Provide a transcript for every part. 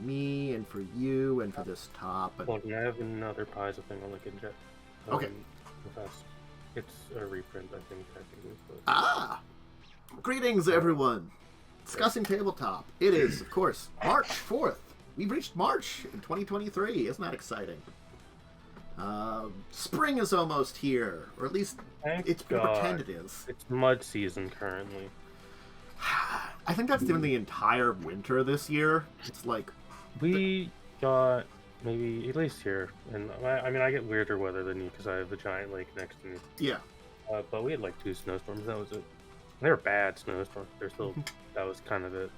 me and for you and for this top. And... Well, I have another Paizo thing I'll look into. Okay. It's a reprint, I think, technically. But... Ah! Greetings, everyone! Discussing Tabletop. It is, of course, March 4th. We've reached March in 2023. Isn't that exciting? Spring is almost here, or at least it's going to pretend it is. It's mud season currently. I think that's been the entire winter this year. It's like... We got maybe, at least here, and I mean, I get weirder weather than you because I have the giant lake next to me. Yeah. But we had like 2 snowstorms, that was it. They were bad snowstorms. They're still, that was kind of it.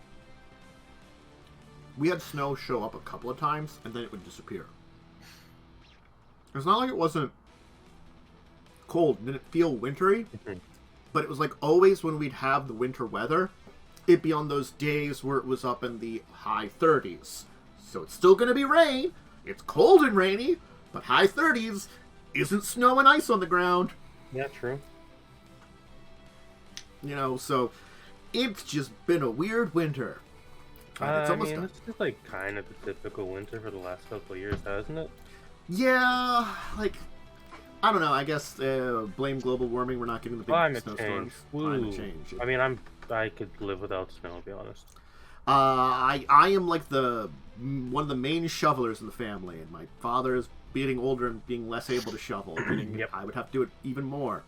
We had snow show up a couple of times, and then it would disappear. It's not like it wasn't cold. It didn't feel wintry, but it was like always when we'd have the winter weather, it'd be on those days where it was up in the high 30s. So it's still going to be rain. It's cold and rainy, but high 30s isn't snow and ice on the ground. Yeah, true. You know, so it's just been a weird winter. It's just like kind of the typical winter for the last couple of years, hasn't it? Yeah, like, I don't know, I guess blame global warming, we're not getting the big snowstorms. Climate change. I mean, I could live without snow, to be honest. I am like one of the main shovelers in the family, and my father is getting older and being less able to shovel. Yep. I would have to do it even more.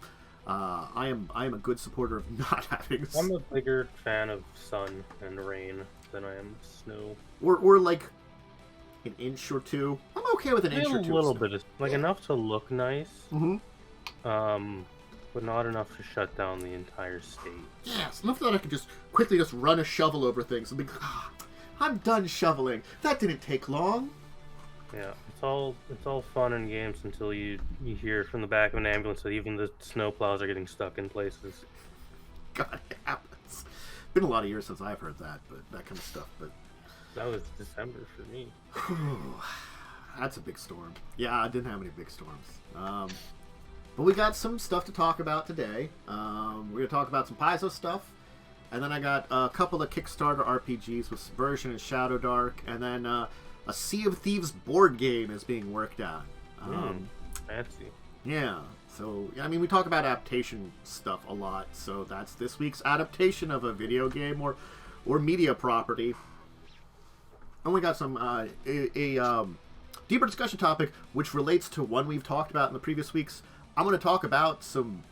I am a good supporter of not having I'm a bigger fan of sun and rain than I am snow. We're like an inch or two. I'm okay with an inch or two. A little bit, like enough to look nice. Mm-hmm. But not enough to shut down the entire state. Yes, enough that I can just quickly run a shovel over things and be, I'm done shoveling. That didn't take long. Yeah, it's all fun and games until you hear from the back of an ambulance that even the snowplows are getting stuck in places. God, it happens. It's been a lot of years since I've heard that kind of stuff. But that was December for me. That's a big storm. Yeah, I didn't have any big storms. But we got some stuff to talk about today. We're going to talk about some Paizo stuff. And then I got a couple of Kickstarter RPGs with Subversion and Shadowdark. And then a Sea of Thieves board game is being worked on. Fancy. Yeah. So, I mean, we talk about adaptation stuff a lot. So that's this week's adaptation of a video game or media property. And we got some a deeper discussion topic, which relates to one we've talked about in the previous weeks. I'm going to talk about some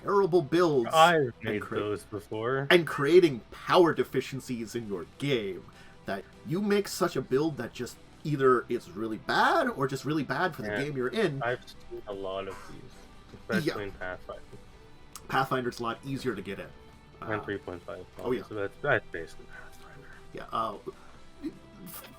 terrible builds. I've made those before. And creating power deficiencies in your game. That you make such a build that just either is really bad or just really bad for the game you're in. I've seen a lot of these, especially in Pathfinder. Pathfinder's a lot easier to get in. And 3.5. Oh, yeah. So that's basically Pathfinder. Yeah.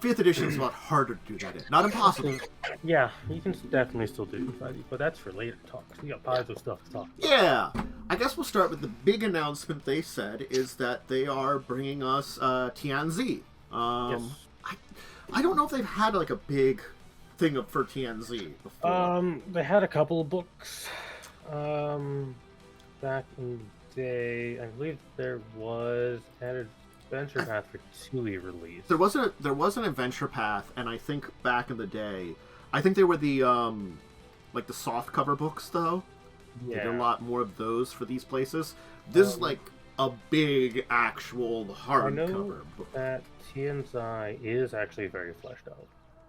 5th edition is a lot harder to do that in. Not impossible. Yeah, you can definitely still do 5e, but that's for later talks. We got Paizo stuff to talk about. Yeah. I guess we'll start with the big announcement they said is that they are bringing us TNZ. Yes. I don't know if they've had like a big thing for TNZ before. They had a couple of books back in the day. I believe there was an Adventure Path for 2e release. There was an Adventure Path, and I think back in the day, I think they were the like the soft cover books though. Yeah, there are a lot more of those for these places. This is like a big actual hardcover book. That TNZ is actually very fleshed out.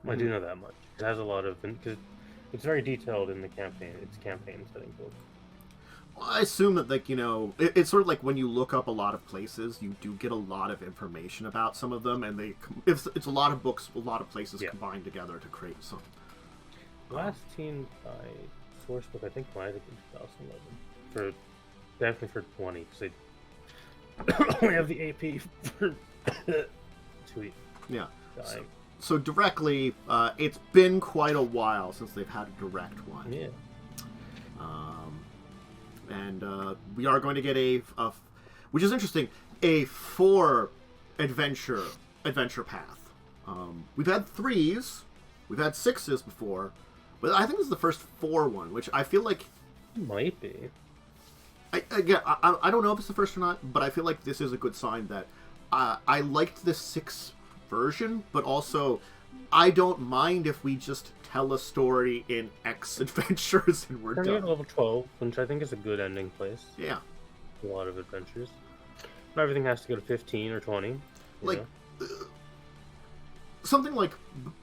I do know that much. It has a lot of, because it's very detailed in the campaign. It's campaign setting book. Well, I assume that, like, you know, it's sort of like when you look up a lot of places, you do get a lot of information about some of them, and it's a lot of books, a lot of places combined together to create some. Last TNZ source book, I think, might have been 2011. Definitely for 20, because they only have the AP for 2e. Yeah. So directly, it's been quite a while since they've had a direct one. Yeah. And we are going to get a which is interesting, a 4 adventure path. We've had 3s, we've had 6s before, but I think this is the first 4 one, which I feel like might be. I don't know if it's the first or not, but I feel like this is a good sign that I liked the 6 Subversion, but also I don't mind if we just tell a story in X adventures and we're Turn done. at level 12, which I think is a good ending place. Yeah. A lot of adventures. Not everything has to go to 15 or 20. Like, something like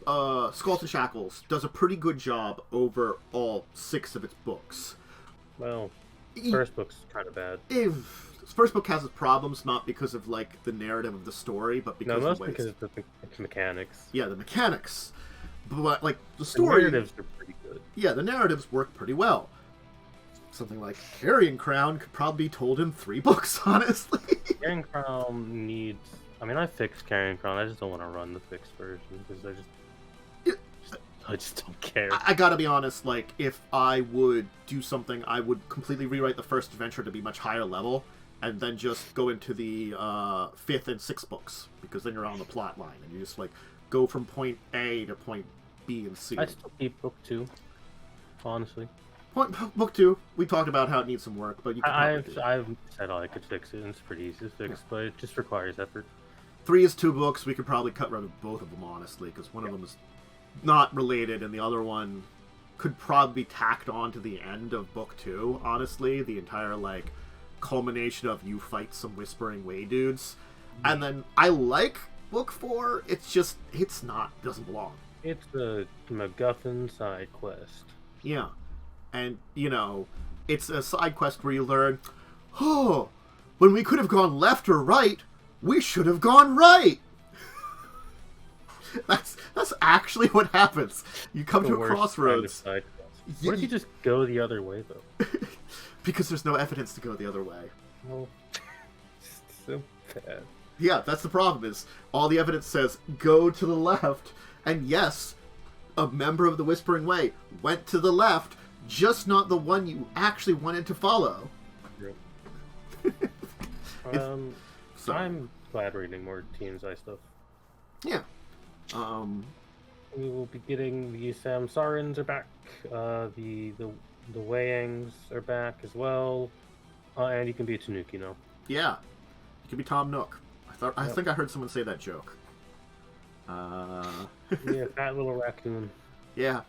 Skulls and Shackles does a pretty good job over all 6 of its books. Well, first book's kind of bad. First book has its problems, not because of like the narrative of the story, but because no, of the because of the mechanics. Yeah, the mechanics. But like the story, the narratives are pretty good. Yeah, the narratives work pretty well. Something like Carrying Crown could probably be told in 3 books, honestly. Carrying Crown needs. I mean, I fixed Carrying Crown. I just don't want to run the fixed version because I just don't care. I gotta be honest. Like, if I would do something, I would completely rewrite the first adventure to be much higher level, and then just go into the 5th and 6th books, because then you're on the plot line and you just like go from point A to point B and C. I still keep book 2, honestly. Book 2, we talked about how it needs some work, but you can I've said I could fix it, and it's pretty easy to fix, but it just requires effort. 3 is 2 books. We could probably cut rid of both of them, honestly, because one of them is not related, and the other one could probably be tacked on to the end of book 2, honestly. The entire, like, culmination of you fight some Whispering Way dudes. And then I like book 4, doesn't belong. It's a MacGuffin side quest. Yeah. And, you know, it's a side quest where you learn, oh, when we could have gone left or right, we should have gone right. That's actually what happens. You come to a crossroads. Kind of what if you just go the other way, though? Because there's no evidence to go the other way. Well, so bad. Yeah, that's the problem, is all the evidence says go to the left, and yes, a member of the Whispering Way went to the left, just not the one you actually wanted to follow. I'm glad we're getting more TNSI stuff. Yeah. We will be getting the Samsarans are back. The Wayangs are back as well. And you can be a Tanuki now. Yeah. You can be Tom Nook. I think I heard someone say that joke. Yeah, fat little raccoon. Yeah.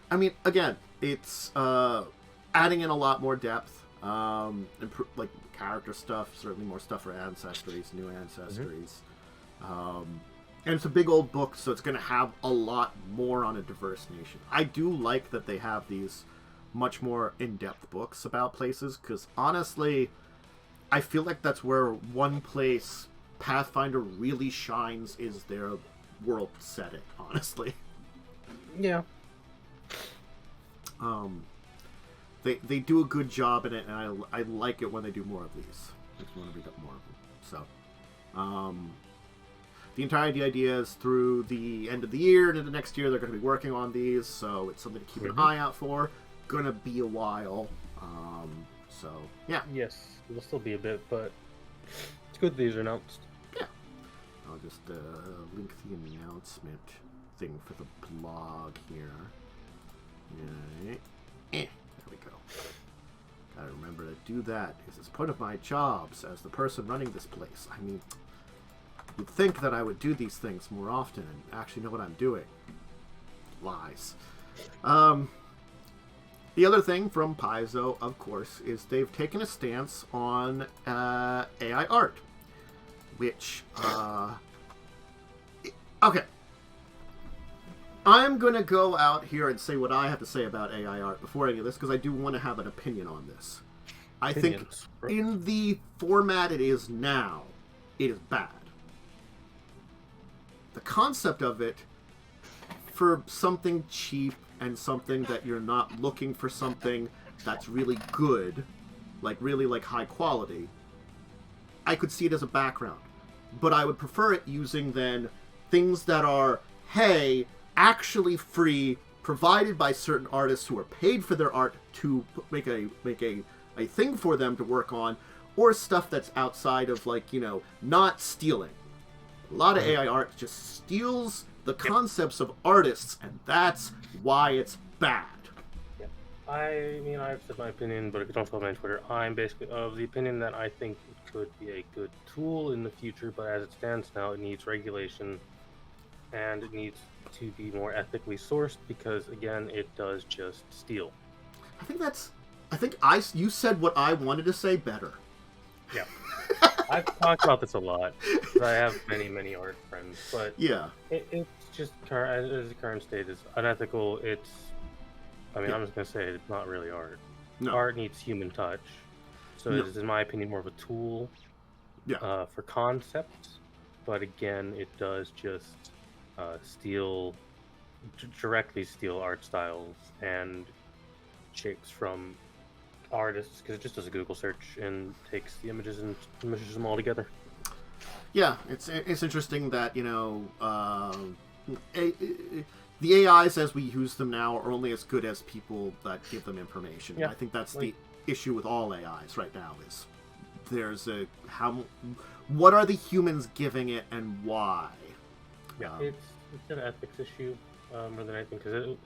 I mean, again, it's adding in a lot more depth. Like character stuff, certainly more stuff for ancestries, new ancestries. And it's a big old book, so it's going to have a lot more on a diverse nation. I do like that they have these much more in-depth books about places, because honestly, I feel like that's where one place Pathfinder really shines, is their world setting, honestly. Yeah. They do a good job in it, and I like it when they do more of these. I just want to read up more of them. So, the entire idea is through the end of the year and into next year they're going to be working on these, so it's something to keep an eye out for. Gonna be a while. So, yeah. Yes, it'll still be a bit, but it's good these are announced. Yeah. I'll just link the announcement thing for the blog here. Yeah. There we go. Gotta remember to do that, because it's part of my jobs as the person running this place. I mean, you'd think that I would do these things more often and actually know what I'm doing. Lies. The other thing from Paizo, of course, is they've taken a stance on AI art, which, okay. I'm going to go out here and say what I have to say about AI art before any of this, because I do want to have an opinion on this. I think in the format it is now, it is bad. The concept of it, for something cheap and something that you're not looking for something that's really good, like really like high quality, I could see it as a background. But I would prefer it using then things that are, hey, actually free, provided by certain artists who are paid for their art to make a thing for them to work on, or stuff that's outside of, like, you know, not stealing. A lot of AI art just steals the concepts of artists, and that's why it's bad. Yeah. I mean, I've said my opinion, but if you don't follow me on Twitter, I'm basically of the opinion that I think it could be a good tool in the future, but as it stands now, it needs regulation and it needs to be more ethically sourced because, again, it does just steal. You said what I wanted to say better. Yeah. I've talked about this a lot because I have many art friends, but yeah, it's just as the current state is unethical. I'm just gonna say it's not really art. No. Art needs human touch, so No. it is, in my opinion, more of a tool for concepts. But again, it does just directly steal art styles and shapes from artists because it just does a Google search and takes the images and meshes them all together. Yeah, it's interesting that the AIs as we use them now are only as good as people that give them information. Yeah, I think that's the issue with all AIs right now is what are the humans giving it and why? Yeah, it's an ethics issue more than anything because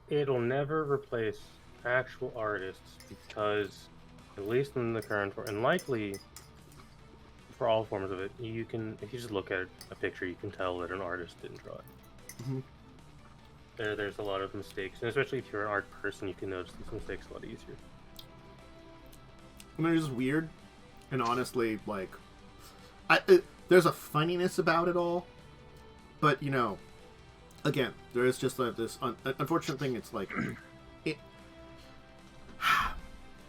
it'll never replace actual artists because, at least in the current form, and likely for all forms of it, if you just look at a picture, you can tell that an artist didn't draw it. Mm-hmm. There's a lot of mistakes, and especially if you're an art person, you can notice these mistakes a lot easier. And they're just weird, and honestly, there's a funniness about it all, but again, there is just this unfortunate thing. It's like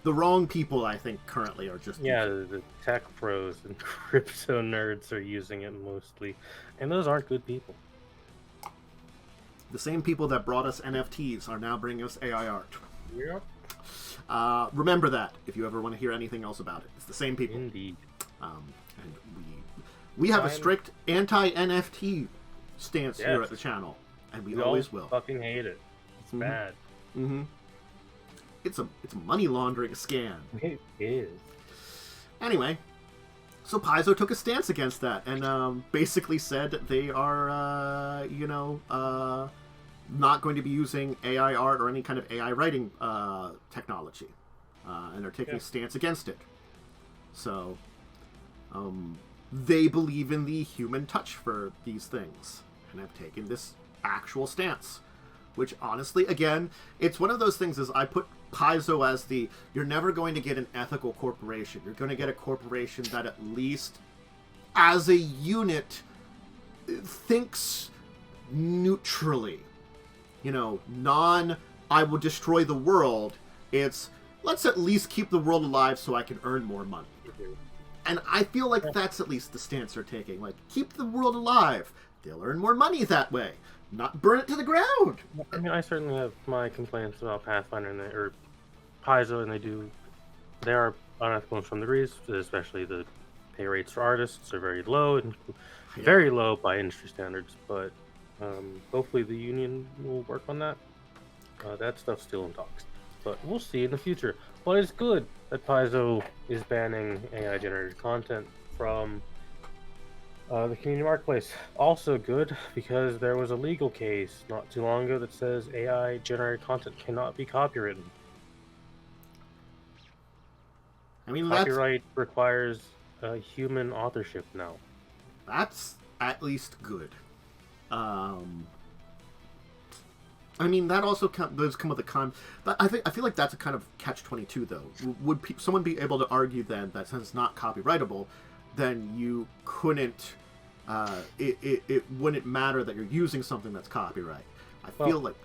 the wrong people, I think, currently are just the tech pros and crypto nerds are using it mostly, and those aren't good people. The same people that brought us NFTs are now bringing us AI art. Yep. Remember that if you ever want to hear anything else about it. It's the same people. Indeed. And we have a strict anti-NFT stance here at the channel, and we always will. Fucking hate it. It's bad. Mm-hmm. It's a money laundering scam. It is. Anyway, so Paizo took a stance against that and basically said that they are, not going to be using AI art or any kind of AI writing technology, and they're taking a stance against it. So, they believe in the human touch for these things and have taken this actual stance. Which, honestly, again, it's one of those things is I put Paizo as you're never going to get an ethical corporation. You're going to get a corporation that at least, as a unit, thinks neutrally. I will destroy the world. It's, let's at least keep the world alive so I can earn more money. And I feel like that's at least the stance they're taking. Like, keep the world alive. They'll earn more money that way. Not burn it to the ground. I mean, I certainly have my complaints about Pathfinder or Paizo, and they are unethical in some degrees, especially the pay rates for artists are very low, and very low by industry standards, but hopefully the union will work on that. That stuff's still in talks, but we'll see in the future. But it's good that Paizo is banning AI-generated content from the community marketplace. Also good because there was a legal case not too long ago that says AI-generated content cannot be copywritten. I mean, copyright requires human authorship now. That's at least good. I mean, that also does come with a con. But I feel like that's a kind of catch-22, though. Would someone be able to argue then that since it's not copyrightable, then you couldn't? It wouldn't matter that you're using something that's copyright. I feel like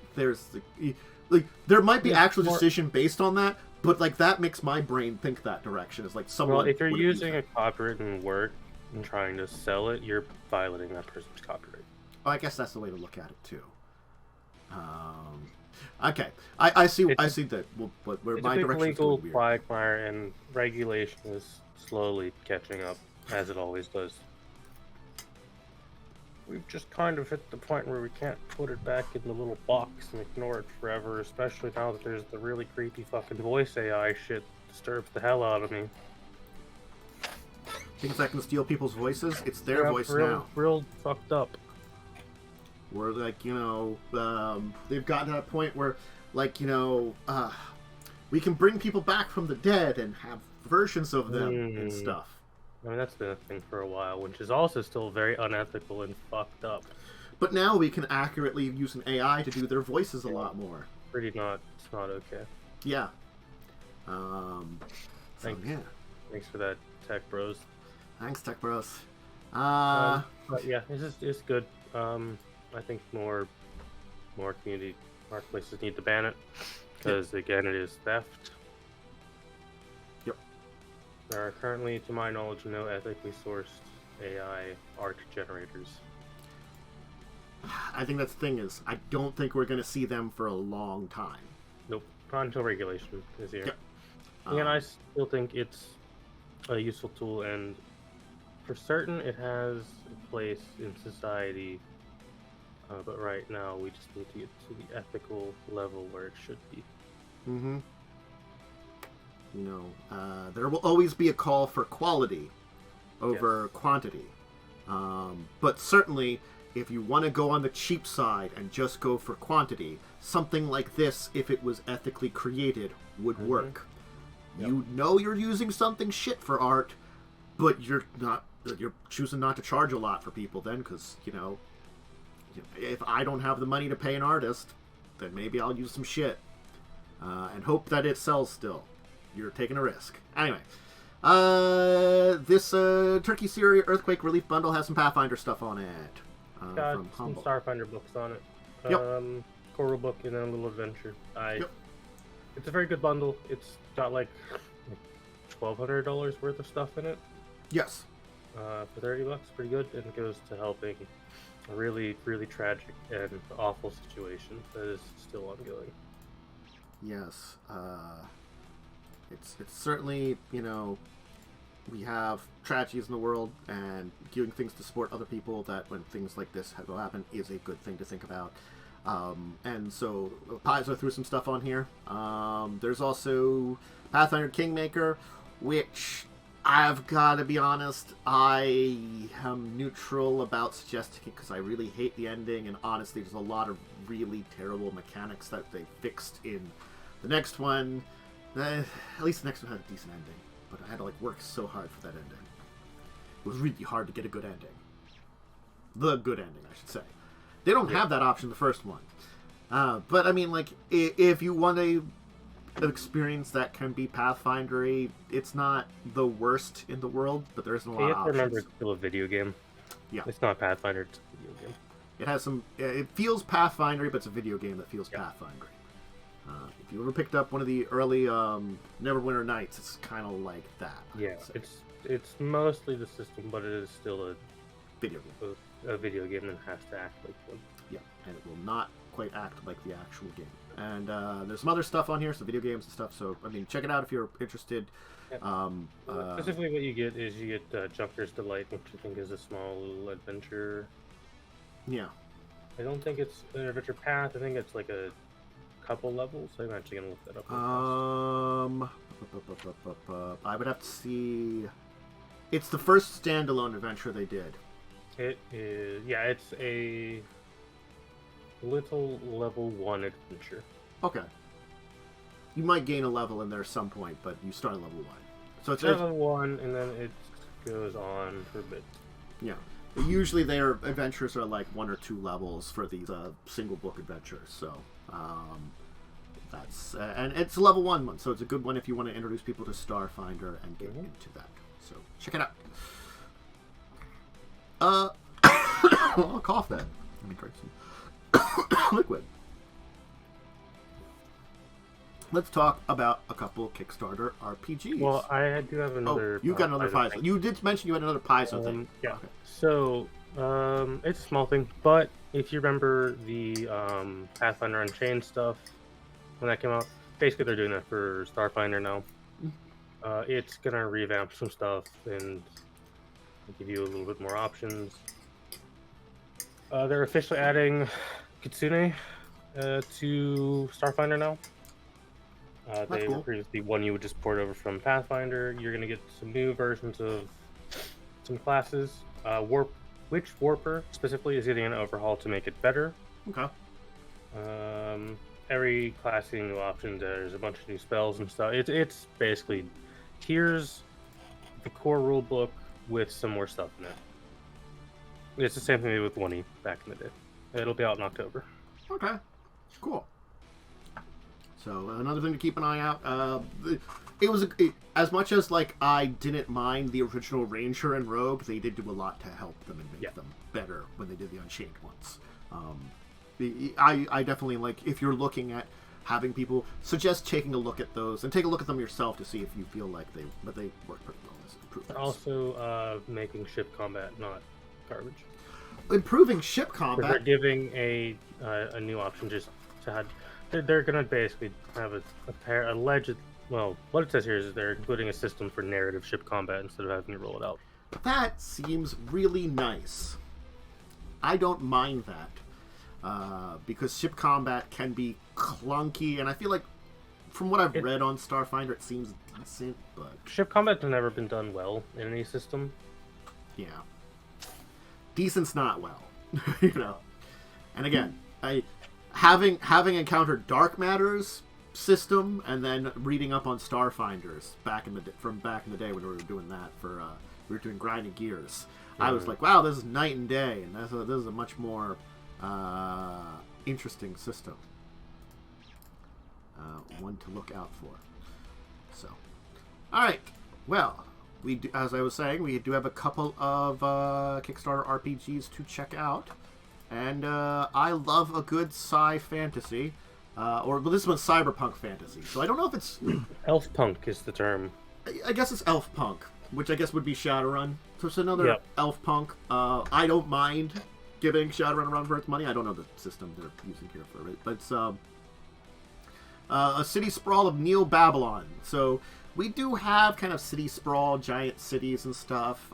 there might be actual decision based on that, but that makes my brain think that direction. Is like someone. Well, if you're using a copywritten work and trying to sell it, you're violating that person's copyright. Oh, I guess that's the way to look at it too. Okay, I see that. But where my direction is legal quagmire, and regulation is slowly catching up, as it always does. We've just kind of hit the point where we can't put it back in the little box and ignore it forever, especially now that there's the really creepy fucking voice AI shit that disturbs the hell out of me. Things that can steal people's voices, it's their voice now. Real fucked up. Where, they've gotten to that point where, we can bring people back from the dead and have versions of them and stuff. I mean, that's been a thing for a while, which is also still very unethical and fucked up. But now we can accurately use an AI to do their voices a lot more. It's not okay. Yeah. Thanks. Yeah. Thanks for that, Tech Bros. Thanks, Tech Bros. But yeah, it's good. I think more community marketplaces need to ban it because again, it is theft. Yep. There are currently, to my knowledge, no ethically sourced AI art generators. I think that's the thing is, I don't think we're going to see them for a long time. Nope, not until regulation is here. Yep. And I still think it's a useful tool, and for certain it has a place in society, but right now we just need to get to the ethical level where it should be. Mm-hmm. There will always be a call for quality over quantity. But certainly, if you want to go on the cheap side and just go for quantity, something like this, if it was ethically created, would work. Yep. You know you're using something shit for art, but you're choosing not to charge a lot for people then, because, if I don't have the money to pay an artist, then maybe I'll use some shit. And hope that it sells still. You're taking a risk. Anyway. This Turkey Syria Earthquake Relief Bundle has some Pathfinder stuff on it. Got some Starfinder books on it. Core rule book and then a little adventure. It's a very good bundle. It's got like $1,200 worth of stuff in it. Yes. For $30, pretty good, and it goes to helping a really, really tragic and awful situation that is still ongoing. Yes. It's certainly, we have tragedies in the world, and doing things to support other people that when things like this will happen is a good thing to think about. And so Paizo threw some stuff on here. There's also Pathfinder Kingmaker, which I've got to be honest, I am neutral about suggesting it because I really hate the ending, and honestly there's a lot of really terrible mechanics that they fixed in the next one. At least the next one had a decent ending, but I had to work so hard for that ending. It was really hard to get a good ending. The good ending, I should say. They don't have that option in the first one. But I mean, if you want an experience that can be Pathfindery, it's not the worst in the world, but there isn't a lot of options. You have to remember it's still a video game. Yeah. It's not Pathfinder, it's a video game. It has some... It feels Pathfindery, but it's a video game that feels Pathfindery. If you ever picked up one of the early Neverwinter Nights, it's kind of like that. Yeah, it's mostly the system, but it is still a video game. A video game that has to act like one. Yeah, and it will not quite act like the actual game. And there's some other stuff on here, some video games and stuff. So I mean, check it out if you're interested. Yeah. Specifically, what you get is Junker's Delight, which I think is a small little adventure. Yeah. I don't think it's an adventure path. I think it's like a couple levels. I'm actually gonna look that up. I would have to see. It's the first standalone adventure they did. It is, yeah. It's a little level 1 adventure. Okay. You might gain a level in there at some point, but you start at level 1. So it's level 1, and then it goes on for a bit. Yeah. Usually their adventures are like 1 or 2 levels for these single book adventures. So that's and it's a level 1 one, so it's a good one if you want to introduce people to Starfinder and get into that. So check it out. I'll cough that. Let me drink some liquid. Let's talk about a couple Kickstarter RPGs. Well, I do have another. Oh, you got another Paizo. You did mention you had another Paizo thing. Yeah. Okay. So, it's a small thing, but if you remember the Pathfinder Unchained stuff when that came out, basically they're doing that for Starfinder now. It's gonna revamp some stuff and give you a little bit more options. They're officially adding Kitsune to Starfinder now. They were previously one you would just port over from Pathfinder. You're going to get some new versions of some classes. Witch Warper specifically is getting an overhaul to make it better. Okay. Every class getting new options. There's a bunch of new spells and stuff. It's basically, here's the core rulebook with some more stuff in it. It's the same thing with 1E back in the day. It'll be out in October. Okay, cool. So another thing to keep an eye out. As much as like I didn't mind the original Ranger and Rogue, they did do a lot to help them and make them better when they did the Unchained ones. I definitely like, if you're looking at having people, suggest taking a look at those and take a look at them yourself to see if you feel like they work pretty well as improvements. Also, making ship combat not garbage. Improving ship combat. They're giving a new option just to have. They're going to basically have a alleged. Well, what it says here is they're including a system for narrative ship combat instead of having to roll it out. That seems really nice. I don't mind that because ship combat can be clunky, and I feel like from what I've read on Starfinder, it seems decent. But ship combat has never been done well in any system. Yeah, decent's not well, you know. And again, having encountered Dark Matter's system and then reading up on Starfinders back in the day when we were doing that for we were doing grinding gears. I was like, wow, this is night and day, and this is a much more interesting system. One to look out for. So, all right. Well, as I was saying, we do have a couple of Kickstarter RPGs to check out, and I love a good sci fantasy. This one's cyberpunk fantasy, so I don't know if it's elf punk is the term. I guess it's elf punk, which I guess would be Shadowrun. So it's another elf punk. I don't mind giving Shadowrun a run for its money. I don't know the system they're using here for it, but it's a city sprawl of Neo Babylon. So we do have kind of city sprawl, giant cities and stuff.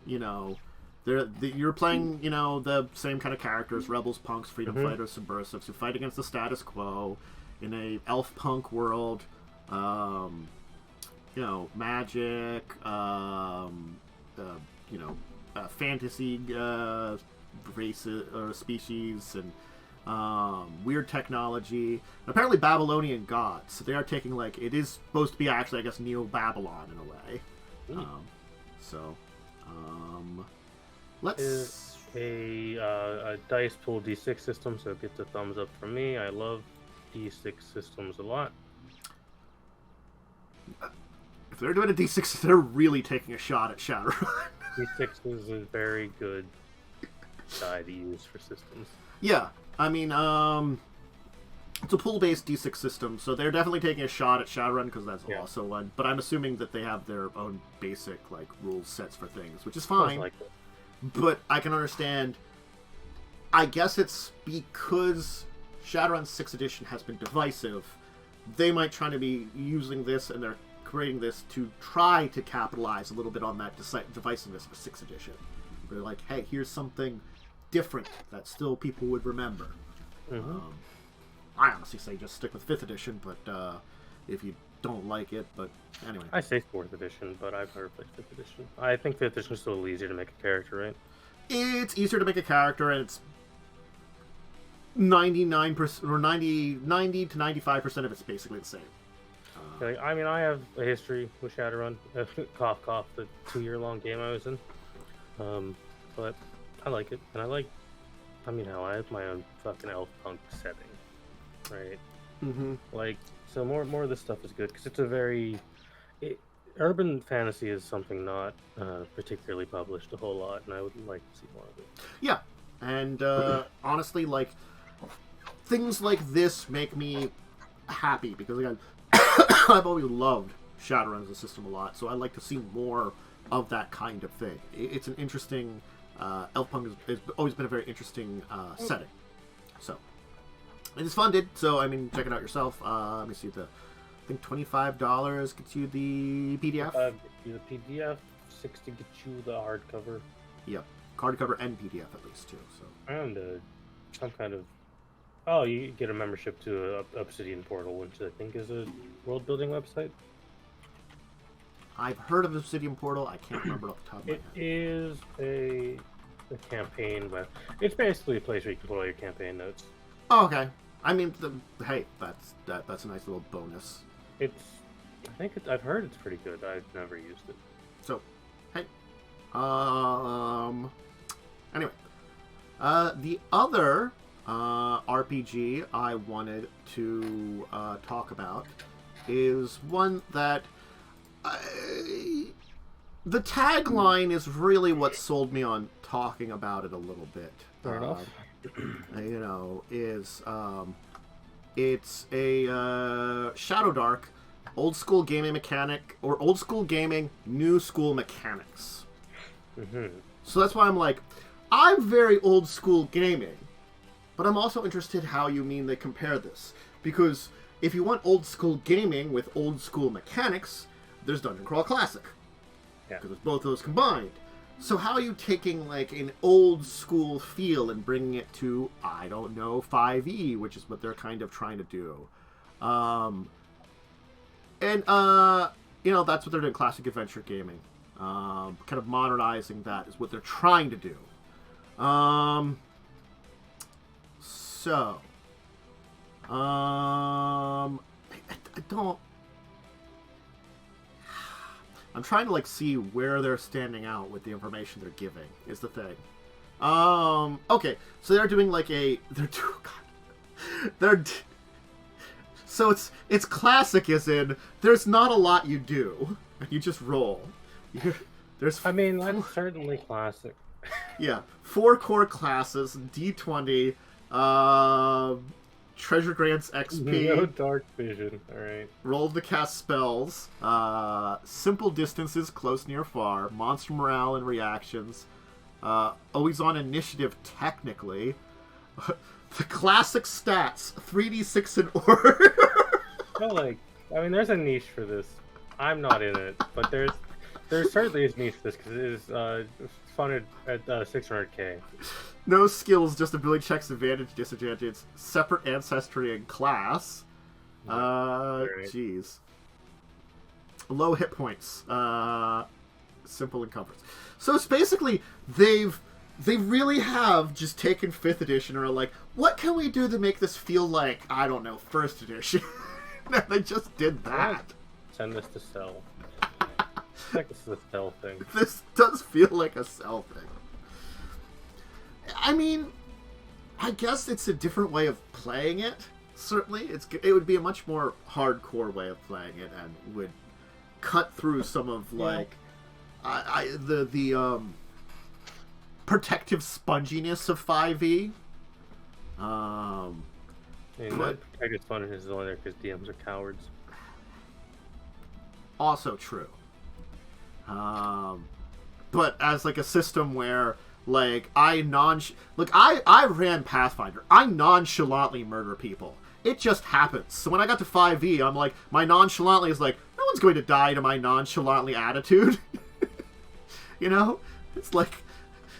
You know, you're playing, you know, the same kind of characters: rebels, punks, freedom fighters, subversives who fight against the status quo in a elf punk world. You know, magic, you know, fantasy races or species, and weird technology. And apparently Babylonian gods. So they are taking, like, it is supposed to be actually, I guess, Neo-Babylon in a way. Let's... Is a dice pool D6 system, so it gets a thumbs up from me. I love D6 systems a lot. If they're doing a D6, they're really taking a shot at Shadowrun. D6 is a very good die to use for systems. Yeah, I mean, it's a pool-based D6 system, so they're definitely taking a shot at Shadowrun because that's also one. But I'm assuming that they have their own basic like rule sets for things, which is fine. But I can understand. I guess it's because Shadowrun 6th edition has been divisive. They might try to be using this, and they're creating this to try to capitalize a little bit on that divisiveness for 6th edition. They're like, hey, here's something different that still people would remember. I honestly say just stick with 5th edition, but if you don't like it, but anyway. I say 4th edition, but I've never played 5th edition. I think 5th edition is still a little easier to make a character, right? It's easier to make a character, and it's 99% or 90 to 95% of it's basically the same. I mean, I have a history with Shadowrun. Cough, cough, the 2-year-long game I was in. But I like it, and hell, I have my own fucking elf punk setting, right? Like, so more of this stuff is good because it's a very urban fantasy is something not particularly published a whole lot, and I would like to see more of it. Yeah, and honestly, like, things like this make me happy because again, I've always loved Shadowrun as a system a lot, so I like to see more of that kind of thing. It's an interesting elf punk has always been a very interesting setting. So and it's funded, so I mean, check it out yourself. Let me see, I think $25 gets you the PDF. Get you the PDF, $60 gets you the hardcover. Yep, hardcover and PDF at least too. So and some kind of you get a membership to Obsidian Portal, which I think is a world building website. I've heard of Obsidian Portal. I can't remember off the top of my head. It is a campaign, but it's basically a place where you can put all your campaign notes. Oh, okay. I mean, hey, that's a nice little bonus. I've heard it's pretty good. I've never used it. So, hey, anyway, The other RPG I wanted to talk about is one that the tagline is really what sold me on talking about it a little bit. Fair enough. It's a Shadowdark, old school gaming mechanic, or old school gaming, new school mechanics. Mm-hmm. So that's why I'm like, I'm very old school gaming, but I'm also interested how you mean they compare this. Because if you want old school gaming with old school mechanics, there's Dungeon Crawl Classic. Yeah. Because it's both those combined. So how are you taking like an old school feel and bringing it to, I don't know, 5e, which is what they're kind of trying to do. That's what they're doing, classic adventure gaming. Kind of modernizing that is what they're trying to do. I don't... I'm trying to, like, see where they're standing out with the information they're giving, is the thing. Okay, so they're doing, like, so it's classic as in, there's not a lot you do. You just roll. That's certainly classic. Yeah, 4 core classes, D20, treasure grants XP. No dark vision, alright. Roll to cast spells, simple distances, close, near, far, monster morale and reactions, always on initiative technically, the classic stats, 3d6 in order. There's a niche for this. I'm not in it, but there certainly is niche for this because it is funded at 600k. No skills, just ability checks, advantage, disadvantage, separate ancestry and class. Jeez. Low hit points. Simple encumbrance. So it's basically they really have just taken 5th edition and are like, what can we do to make this feel like, I don't know, 1st edition? And they just did that. Send this to Cell. I think this is a Cell thing. This does feel like a Cell thing. I mean, I guess it's a different way of playing it. Certainly, it would be a much more hardcore way of playing it, and would cut through some of like the protective sponginess of 5e. Protective sponginess is only there because DMs are cowards. Also true. But as like a system where like I ran Pathfinder. I nonchalantly murder people. It just happens. So when I got to 5e, I'm like, my nonchalantly is like, no one's going to die to my nonchalantly attitude. You know? It's like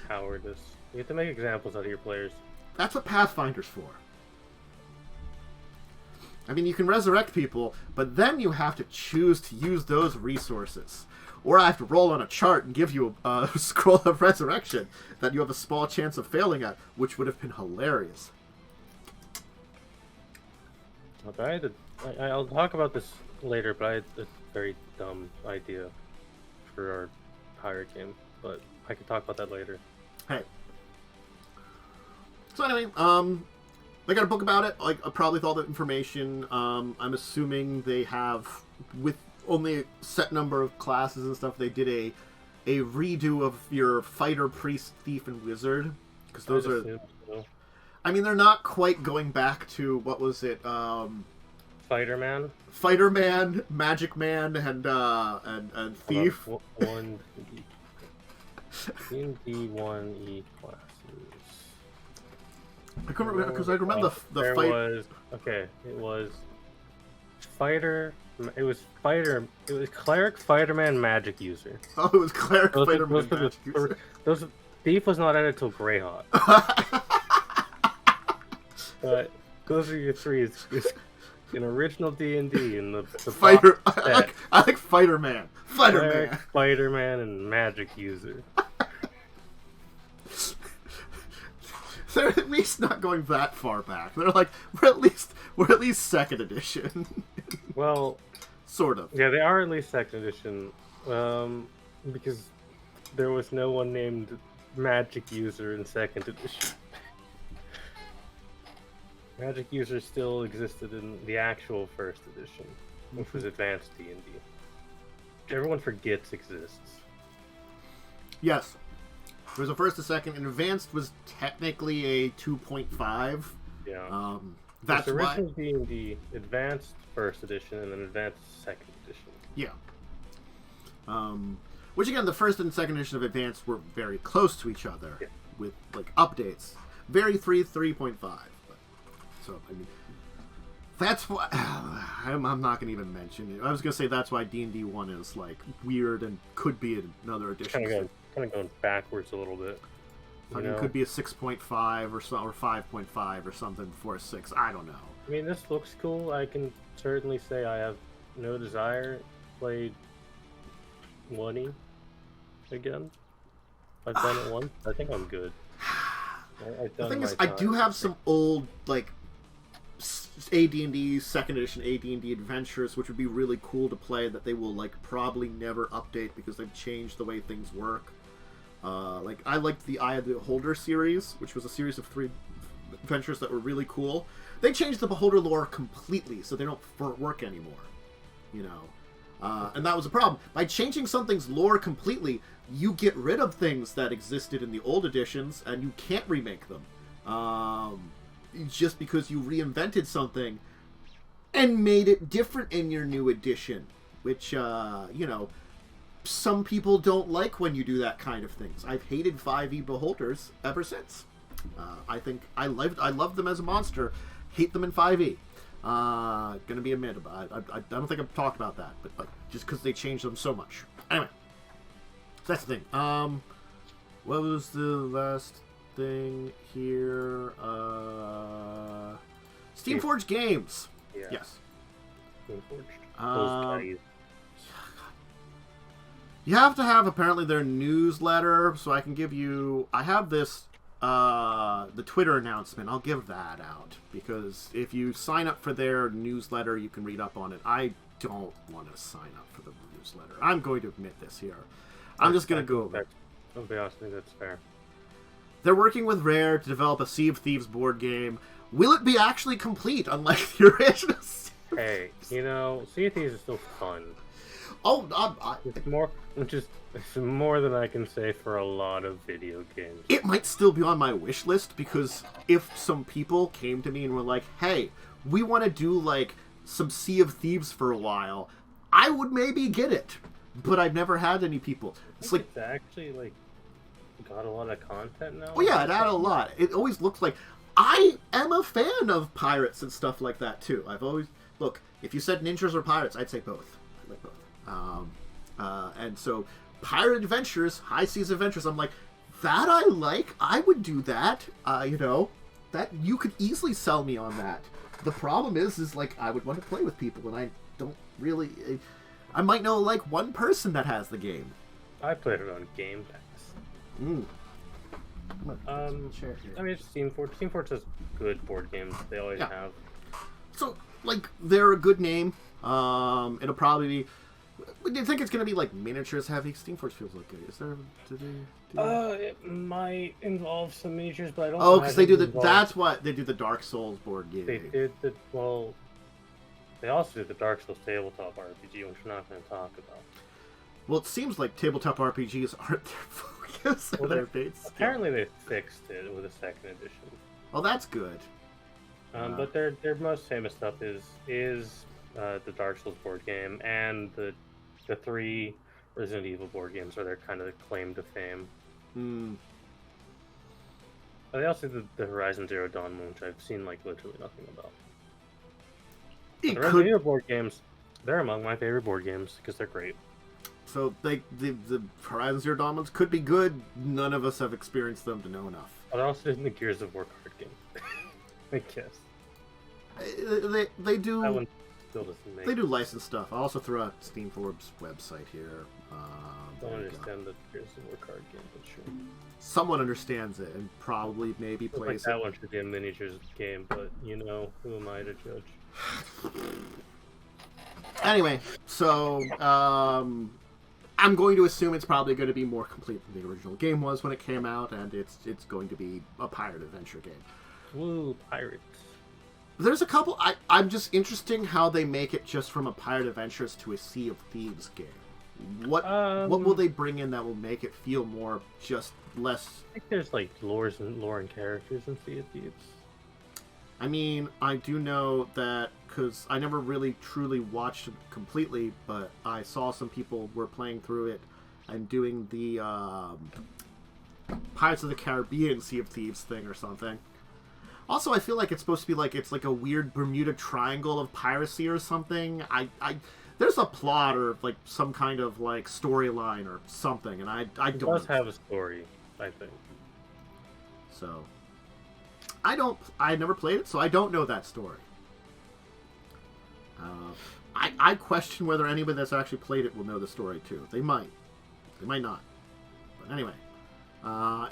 cowardice. You have to make examples out of your players. That's what Pathfinder's for. I mean, you can resurrect people, but then you have to choose to use those resources. Or I have to roll on a chart and give you a scroll of resurrection that you have a small chance of failing at, which would have been hilarious. Okay, I'll talk about this later, but I had a very dumb idea for our pirate game, but I can talk about that later. Hey. So anyway, they got a book about it, like probably with all the information. I'm assuming they have, with only a set number of classes and stuff, they did a redo of your fighter, priest, thief, and wizard, because those are. So. I mean, they're not quite going back to what was it? Fighter-Man, Magic Man, and Thief. One D1E classes. I couldn't remember because I remember the fight. It was fighter. It was fighter. It was cleric, fighter-man, magic user. Oh, it was cleric, fighter-man, magic user. Thief was not added till Greyhawk. But those are your three. It's an original D&D and the fighter. I like Fighter-Man. Fighter-Man. Fighter-Man and magic user. They're at least not going that far back. They're like, we're at least 2nd edition. Well, sort of. Yeah, they are at least 2nd edition, because there was no one named magic user in 2nd edition. Magic users still existed in the actual first edition, which was Advanced D&D. Everyone forgets exists. Yes. There was a first, a second, and Advanced was technically a 2.5. Yeah. That's it's why. original D&D, Advanced First Edition, and then Advanced Second Edition. Yeah. Which again, the first and second edition of Advanced were very close to each other with like updates. Very 3.5. So I mean, that's why I'm not gonna even mention it. I was gonna say that's why D&D 1 is like weird and could be another edition. Kind of going backwards a little bit. I mean, it could be a 6.5 or 5.5 or something before a 6. I don't know. I mean, this looks cool. I can certainly say I have no desire to play 1E again. I've done it once. I think I'm good. The thing is, I do have some old like AD&D second edition AD&D adventures, which would be really cool to play. That they will like probably never update because they've changed the way things work. Like I liked the Eye of the Beholder series, which was a series of 3 adventures that were really cool. They changed the Beholder lore completely, so they don't work anymore. You know, and that was a problem. By changing something's lore completely, you get rid of things that existed in the old editions, and you can't remake them. Just because you reinvented something and made it different in your new edition, which you know. Some people don't like when you do that kind of things. I've hated 5e Beholders ever since. I think I loved them as a monster. Hate them in 5e. Gonna be admitted. I don't think I've talked about that, but just because they changed them so much. Anyway, so that's the thing. What was the last thing here? Steamforged Games. Yeah. Yes. Steamforged. You have to have apparently their newsletter, so I can give you. I have this, the Twitter announcement. I'll give that out because if you sign up for their newsletter, you can read up on it. I don't want to sign up for the newsletter. I'm going to admit this here. I'm just going to go over. I'll be honest, I think that's fair. They're working with Rare to develop a Sea of Thieves board game. Will it be actually complete, unlike the original? Hey, you know, Sea of Thieves is still fun. Oh, it's more than I can say for a lot of video games. It might still be on my wish list because if some people came to me and were like, "Hey, we want to do like some Sea of Thieves for a while," I would maybe get it. But I've never had any people. It's like it's actually like got a lot of content now. Oh yeah, it had a lot. It always looked like I am a fan of pirates and stuff like that too. I've always look. If you said ninjas or pirates, I'd say both. I like both. And so pirate adventures, high seas adventures, I'm like, that I like. I would do that. You know, that you could easily sell me on that. The problem is like I would want to play with people, and I don't really. I might know like one person that has the game. I played it on Game Pass. I mean, it's Steamforged. Steamforged has good board games. They always have. So like they're a good name. It'll probably be. Do you think it's going to be like miniatures heavy? Steamforged feels like good. Is there? It might involve some miniatures, but I don't. Oh, because they do the. That's what they do. The Dark Souls board game. They did the well. They also did the Dark Souls tabletop RPG, which we're not going to talk about. Well, it seems like tabletop RPGs aren't their focus. Well, apparently they fixed it with a second edition. Well, that's good. But their most famous stuff is the Dark Souls board game and the 3 Resident Evil board games are their kind of claim to fame. They also did the Horizon Zero Dawn one, which I've seen like literally nothing about. The Resident Evil board games, they're among my favorite board games because they're great. So the Horizon Zero Dawn ones could be good. None of us have experienced them to know enough. They're also in the Gears of War card game. I guess. They do. That one still doesn't make. They do licensed stuff. I'll also throw out Steamforged's website here. Don't understand the Gears of War card game, but sure. Someone understands it and probably maybe plays that one should be a miniatures game, but you know, who am I to judge? Anyway, so I'm going to assume it's probably going to be more complete than the original game was when it came out, and it's going to be a pirate adventure game. Woo, pirates. There's a couple. I'm just interesting how they make it just from a Pirate Adventures to a Sea of Thieves game. What will they bring in that will make it feel more just less? I think there's like lore and characters in Sea of Thieves. I mean, I do know that because I never really truly watched it completely, but I saw some people were playing through it and doing the Pirates of the Caribbean Sea of Thieves thing or something. Also, I feel like it's supposed to be like it's like a weird Bermuda Triangle of piracy or something. There's a plot or like some kind of like storyline or something, and I don't. It does have a story, I think. So, I never played it, so I don't know that story. I question whether anybody that's actually played it will know the story too. They might not. But anyway,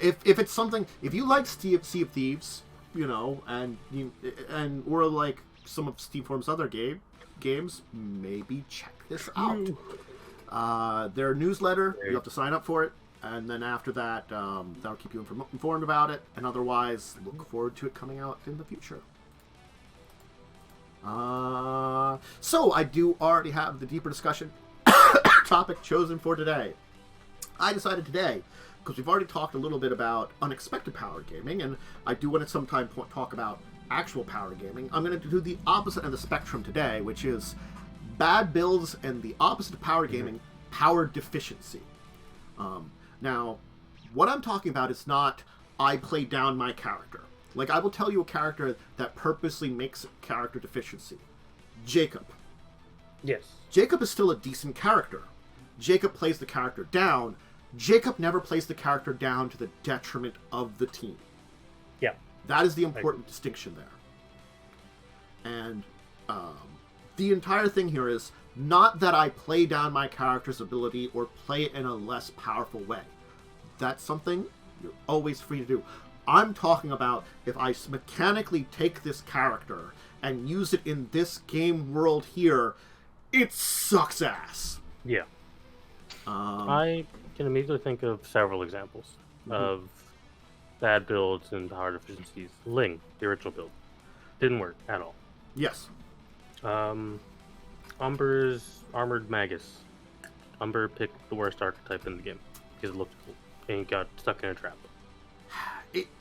if it's something, if you like Sea of Thieves, you know, and or like some of Steamform's other games, maybe check this out. Their newsletter, you have to sign up for it, and then after that, that'll keep you informed about it, and otherwise, look forward to it coming out in the future. So I do already have the deeper discussion topic chosen for today. I decided today, because we've already talked a little bit about unexpected power gaming, and I do want to sometime talk about actual power gaming. I'm going to do the opposite of the spectrum today, which is bad builds and the opposite of power gaming, power deficiency. Now, what I'm talking about is not I play down my character. Like, I will tell you a character that purposely makes character deficiency. Jacob. Yes. Jacob is still a decent character. Jacob plays the character down. Jacob never plays the character down to the detriment of the team. Yeah. That is the important distinction there. And the entire thing here is not that I play down my character's ability or play it in a less powerful way. That's something you're always free to do. I'm talking about if I mechanically take this character and use it in this game world here, it sucks ass. Yeah. I can immediately think of several examples of bad builds and power deficiencies. Ling, the original build, didn't work at all. Yes. Umber's Armored Magus. Umber picked the worst archetype in the game because it looked cool and got stuck in a trap.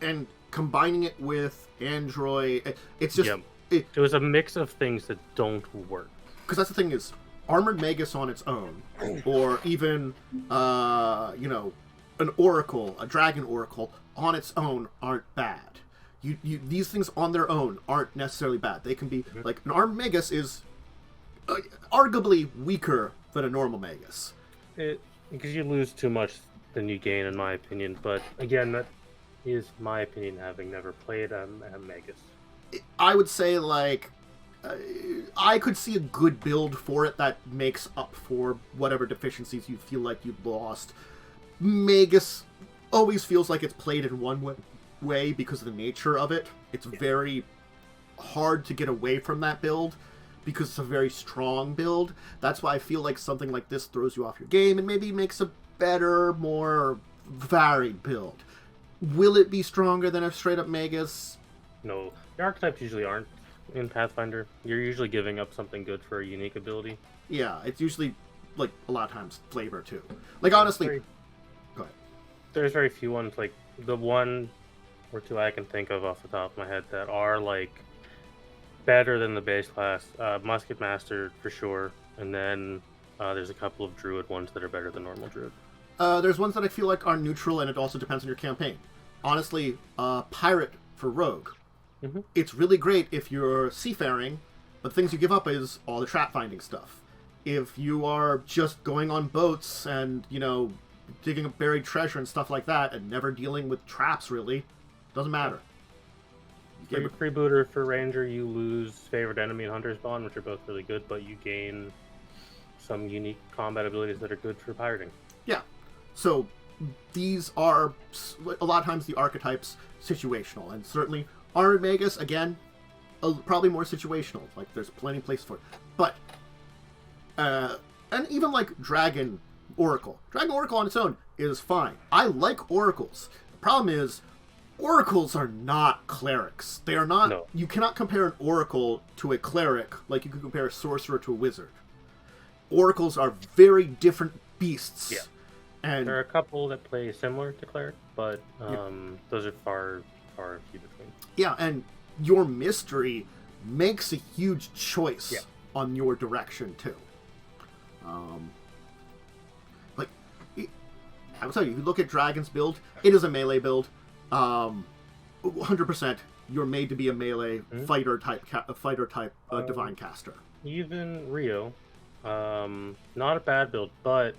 And combining it with Android, it's just... Yep. It was a mix of things that don't work. Because that's the thing is, Armored Magus on its own, or even, an Oracle, a Dragon Oracle, on its own aren't bad. These things on their own aren't necessarily bad. They can be, like, an Armored Magus is arguably weaker than a normal Magus. Because you lose too much than you gain, in my opinion. But, again, that is my opinion, having never played a Magus. I would say, like... I could see a good build for it that makes up for whatever deficiencies you feel like you've lost. Magus always feels like it's played in one way because of the nature of it. It's very hard to get away from that build because it's a very strong build. That's why I feel like something like this throws you off your game and maybe makes a better, more varied build. Will it be stronger than a straight-up Magus? No. The archetypes usually aren't. In Pathfinder, you're usually giving up something good for a unique ability. Yeah, it's usually, like, a lot of times flavor, too. Like, honestly... Go ahead. There's very few ones, like, the one or two I can think of off the top of my head that are, like, better than the base class. Musket Master, for sure. And then there's a couple of Druid ones that are better than normal Druid. There's ones that I feel like are neutral, and it also depends on your campaign. Honestly, Pirate for Rogue. Mm-hmm. It's really great if you're seafaring, but the things you give up is all the trap finding stuff. If you are just going on boats and, digging up buried treasure and stuff like that, and never dealing with traps, really, doesn't matter. Freebooter for Ranger, you lose Favorite Enemy and Hunter's Bond, which are both really good, but you gain some unique combat abilities that are good for pirating. Yeah. So, these are, a lot of times, the archetypes situational, and certainly... Armored Magus, again, probably more situational. Like, there's plenty of places for it. But, and even, like, Dragon Oracle. Dragon Oracle on its own is fine. I like Oracles. The problem is, Oracles are not clerics. They are not. No. You cannot compare an oracle to a cleric like you could compare a sorcerer to a wizard. Oracles are very different beasts. Yeah. And There are a couple that play similar to cleric, but those are far and few between. yeah, and your mystery makes a huge choice Yeah. on your direction too. Like, I will tell you, if you look at Dragon's build, it is a melee build. 100%, you're made to be a melee fighter type divine caster. Even Rio, not a bad build, but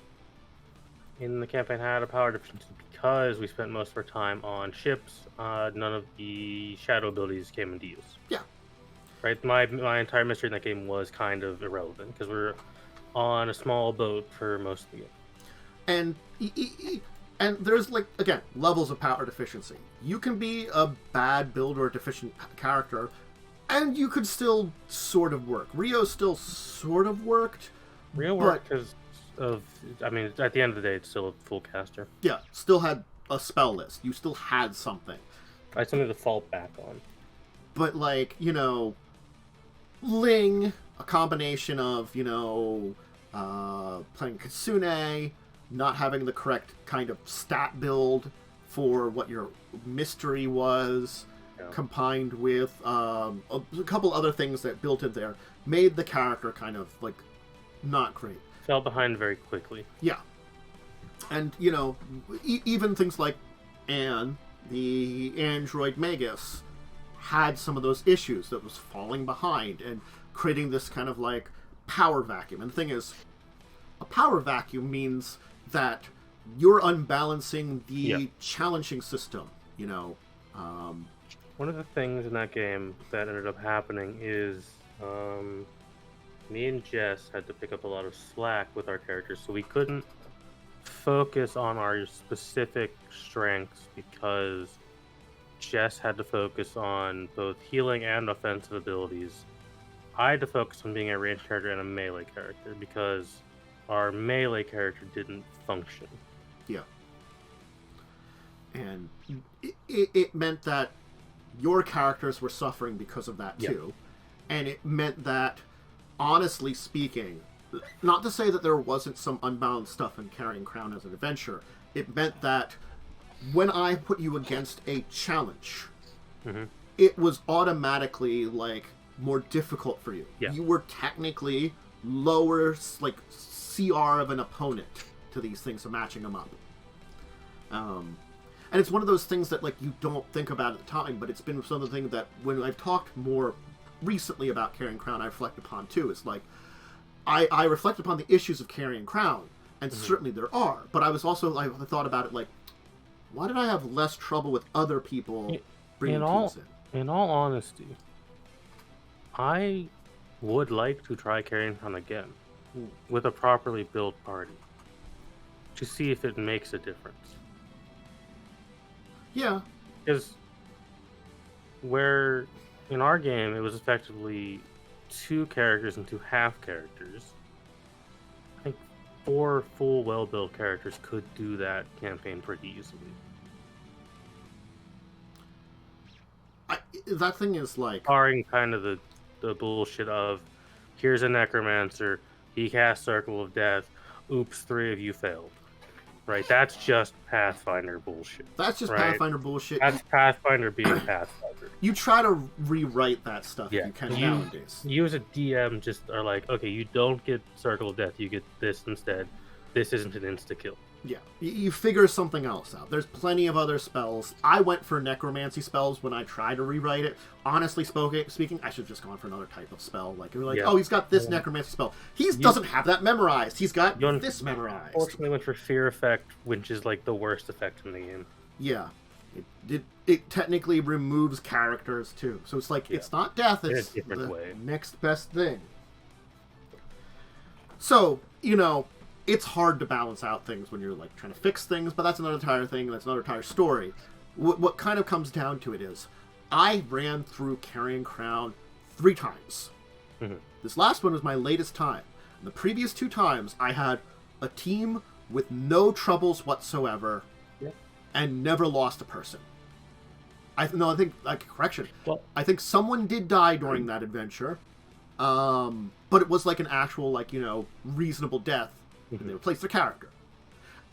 in the campaign had a power deficiency because we spent most of our time on ships. None of the shadow abilities came into use. Yeah. Right. My entire mystery in that game was kind of irrelevant because we were on a small boat for most of the game. And there's, like, again, levels of power deficiency. You can be a bad build or a deficient character, and you could still sort of work. Rio still sort of worked. Rio worked because of, I mean, at the end of the day, it's still a full caster. Yeah, still had a spell list. You still had something. I had something to fall back on. But, like, Ling, a combination of, playing Kitsune, not having the correct kind of stat build for what your mystery was, combined with a couple other things that built in there, made the character kind of, like, not great. Fell behind very quickly. Yeah. And, even things like Anne, the android Magus, had some of those issues that was falling behind and creating this kind of, like, power vacuum. And the thing is, a power vacuum means that you're unbalancing the challenging system, One of the things in that game that ended up happening is me and Jess had to pick up a lot of slack with our characters, so we couldn't focus on our specific strengths because Jess had to focus on both healing and offensive abilities. I had to focus on being a ranged character and a melee character because our melee character didn't function. Yeah. And it meant that your characters were suffering because of that too. And it meant that, honestly speaking, not to say that there wasn't some unbalanced stuff in Carrying Crown as an adventure, it meant that when I put you against a challenge, it was automatically, like, more difficult for you. Yeah. You were technically lower, like, CR of an opponent to these things, so matching them up. And it's one of those things that, like, you don't think about at the time, but it's been something that when I've talked more recently about Carrying Crown, I reflect upon too. It's like, I reflect upon the issues of Carrying Crown, and certainly there are, but I was also, I thought about it like, why did I have less trouble with other people bringing tools in? In all honesty, I would like to try Carrying Crown again with a properly built party to see if it makes a difference. Yeah. Because where in our game it was effectively 2 characters and 2 half characters, I think 4 full well-built characters could do that campaign pretty easily. That thing is like... Barring kind of the bullshit of, here's a necromancer, he casts Circle of Death, oops, 3 of you failed. Right? That's just Pathfinder bullshit. That's just right? Pathfinder bullshit. That's Pathfinder being Pathfinder. You try to rewrite that stuff if you can nowadays. You as a DM just are like, okay, you don't get Circle of Death, you get this instead. This isn't an insta-kill. Yeah, you figure something else out. There's plenty of other spells. I went for necromancy spells when I tried to rewrite it. Honestly speaking, I should have just gone for another type of spell. Like, you're like, oh, he's got this necromancy spell. He doesn't have that memorized. He's got this memorized. Unfortunately, went for Fear Effect, which is like the worst effect in the game. Yeah, it technically removes characters too. So it's like, it's not death. It's in a different way. Next best thing. So, it's hard to balance out things when you're, like, trying to fix things, but that's another entire thing, that's another entire story. What kind of comes down to it is, I ran through Carrying Crown 3 times. This last one was my latest time. And the previous 2 times, I had a team with no troubles whatsoever, and never lost a person. I think like correction. Well, I think someone did die during that adventure, but it was like an actual like reasonable death, and they replaced their character.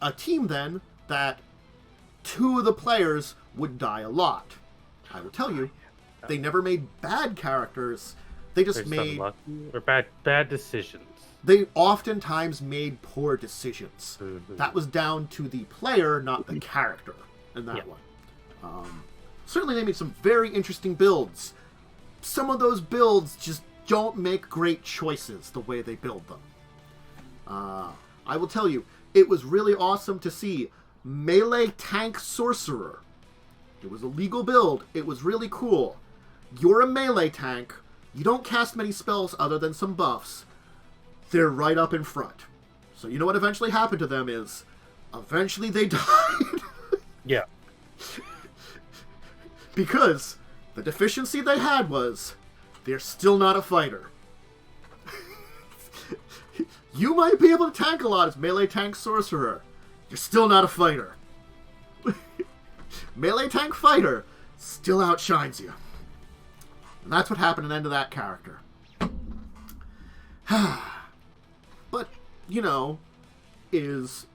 A team then that 2 of the players would die a lot. I will tell you, they never made bad characters. They just made or bad decisions. They oftentimes made poor decisions. Mm-hmm. That was down to the player, not the character in that one. Certainly they made some very interesting builds. Some of those builds just don't make great choices the way they build them. I will tell you, it was really awesome to see Melee Tank Sorcerer. It was a legal build. It was really cool. You're a melee tank. You don't cast many spells other than some buffs. They're right up in front. So you know what eventually happened to them is, eventually they died. Yeah. Because the deficiency they had was, they're still not a fighter. You might be able to tank a lot as Melee Tank Sorcerer. You're still not a fighter. Melee Tank Fighter still outshines you. And that's what happened at the end of that character. But, it's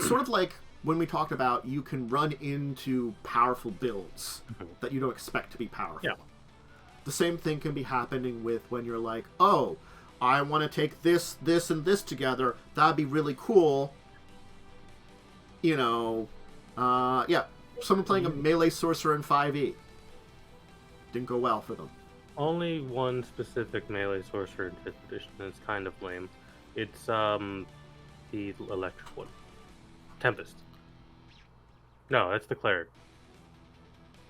sort of like when we talked about you can run into powerful builds that you don't expect to be powerful. Yeah. The same thing can be happening with when you're like, oh, I want to take this, and this together. That'd be really cool. Someone playing a melee sorcerer in 5e. Didn't go well for them. Only one specific melee sorcerer in 5th edition, and it's kind of lame. It's the electric one. Tempest. No, that's the cleric.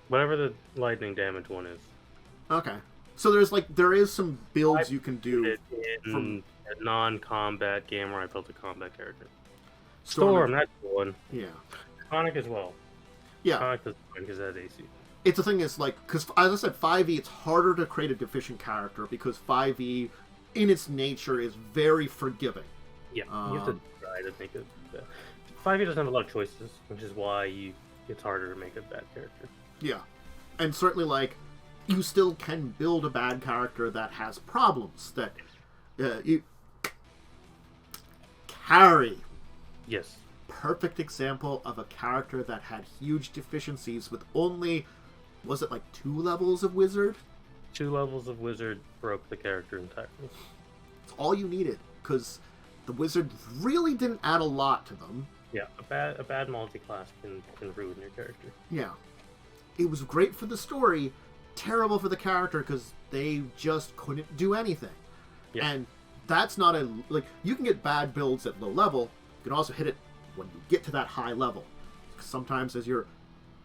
Whatever the lightning damage one is. Okay. So there is some builds you can do in a non-combat game where I built a combat character. Storm, that's the one. Yeah. Sonic as well. Yeah. Sonic doesn't because it has AC. It's the thing is, because as I said, 5e, it's harder to create a deficient character because 5e, in its nature, is very forgiving. Yeah, you have to try to make it. 5e doesn't have a lot of choices, which is why it's harder to make a bad character. Yeah. And certainly, you still can build a bad character that has problems. That you carry. Yes. Perfect example of a character that had huge deficiencies with only, was it 2 levels of wizard? 2 levels of wizard broke the character entirely. It's all you needed, because the wizard really didn't add a lot to them. Yeah, a bad multi-class can ruin your character. Yeah. It was great for the story, terrible for the character, because they just couldn't do anything. Yeah. And that's not you can get bad builds at low level, you can also hit it when you get to that high level. Sometimes as you're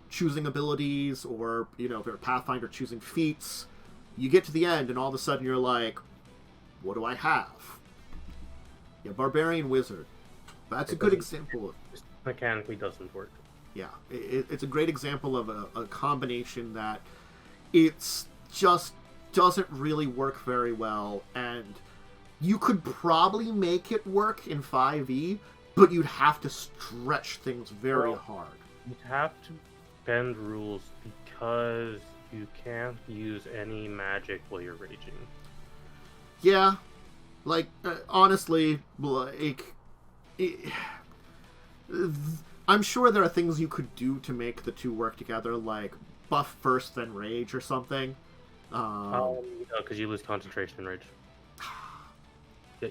choosing abilities, or, if you're a Pathfinder choosing feats, you get to the end and all of a sudden you're like, what do I have? Yeah, Barbarian Wizard. That's a good example of... It mechanically doesn't work. Yeah, it's a great example of a combination that it's just doesn't really work very well, and you could probably make it work in 5e, but you'd have to stretch things very hard. You'd have to bend rules because you can't use any magic while you're raging. Yeah, honestly, I'm sure there are things you could do to make the two work together, like buff first then rage or something. Because you lose concentration and rage.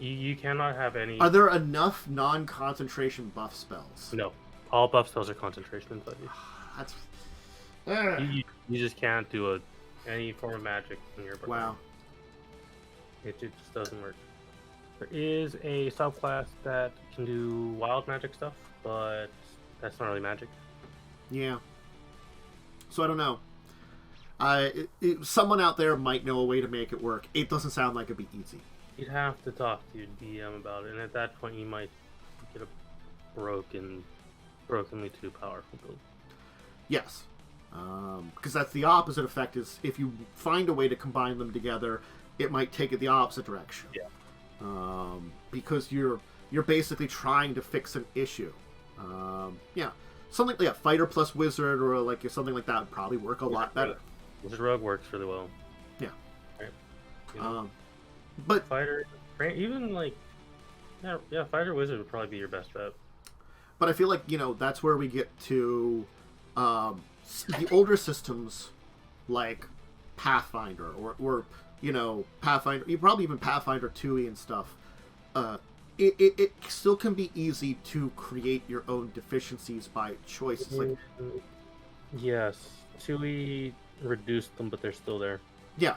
You cannot have any... Are there enough non-concentration buff spells? No. All buff spells are concentration inside you. That's... You just can't do any form of magic in your buff. Wow. It just doesn't work. There is a subclass that can do wild magic stuff, but that's not really magic. Yeah. So I don't know. Someone out there might know a way to make it work. It doesn't sound like it'd be easy. You'd have to talk to your DM about it, and at that point you might get a brokenly too powerful build. Yes. Because that's the opposite effect, is if you find a way to combine them together, it might take it the opposite direction. Yeah. Because you're basically trying to fix an issue. Yeah. something like a fighter plus wizard or like something like that would probably work a lot better. Wizard rogue works really well. Yeah. Right. You know, But fighter, even like fighter wizard would probably be your best bet. But I feel like, that's where we get to the older systems like Pathfinder or Pathfinder, probably even Pathfinder 2e and stuff. It still can be easy to create your own deficiencies by choice. It's like, yes, 2e reduced them, but they're still there. Yeah.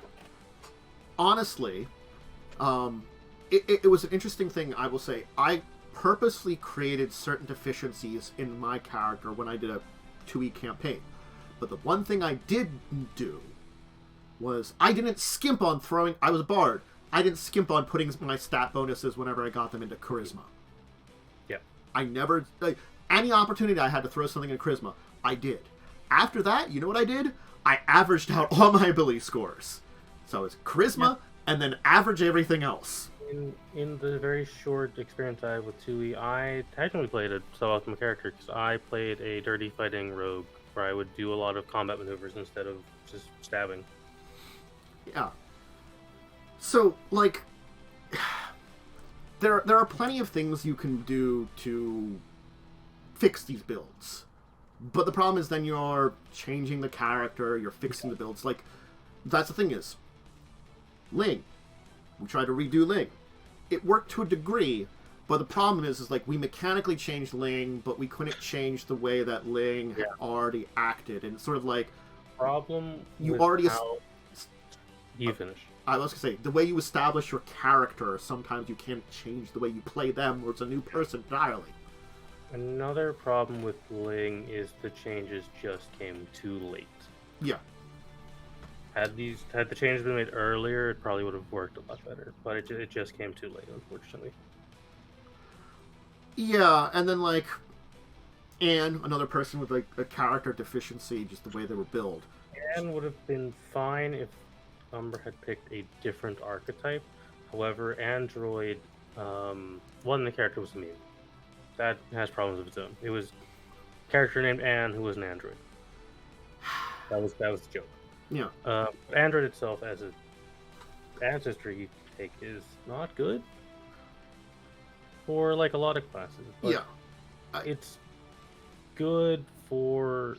Honestly, it was an interesting thing, I will say. I purposely created certain deficiencies in my character when I did a 2e campaign. But the one thing I did do was I didn't skimp on throwing... I was a bard. I didn't skimp on putting my stat bonuses whenever I got them into charisma. Yeah. I never... any opportunity I had to throw something in charisma, I did. After that, you know what I did? I averaged out all my ability scores. So it's charisma, and then average everything else. In the very short experience I had with 2e, I technically played a sub-optimal character because I played a dirty fighting rogue where I would do a lot of combat maneuvers instead of just stabbing. Yeah. So, like, there are plenty of things you can do to fix these builds. But the problem is then you're changing the character, you're fixing the builds. Like, that's the thing is, Ling. We tried to redo Ling. It worked to a degree, but the problem is like we mechanically changed Ling, but we couldn't change the way that Ling had already acted, and it's sort of like you already. You finish. I was gonna say the way you establish your character. Sometimes you can't change the way you play them, or it's a new person entirely. Another problem with Ling is the changes just came too late. Yeah. Had the changes been made earlier, it probably would have worked a lot better. But it just came too late, unfortunately. Yeah, and then like, Anne, another person with like a character deficiency, just the way they were built. Anne would have been fine if Umber had picked a different archetype. However, Android, the character was a meme. That has problems of its own. It was a character named Anne who was an android. That was the joke. Yeah. Android itself as an ancestry take is not good for like a lot of classes. But yeah. It's good for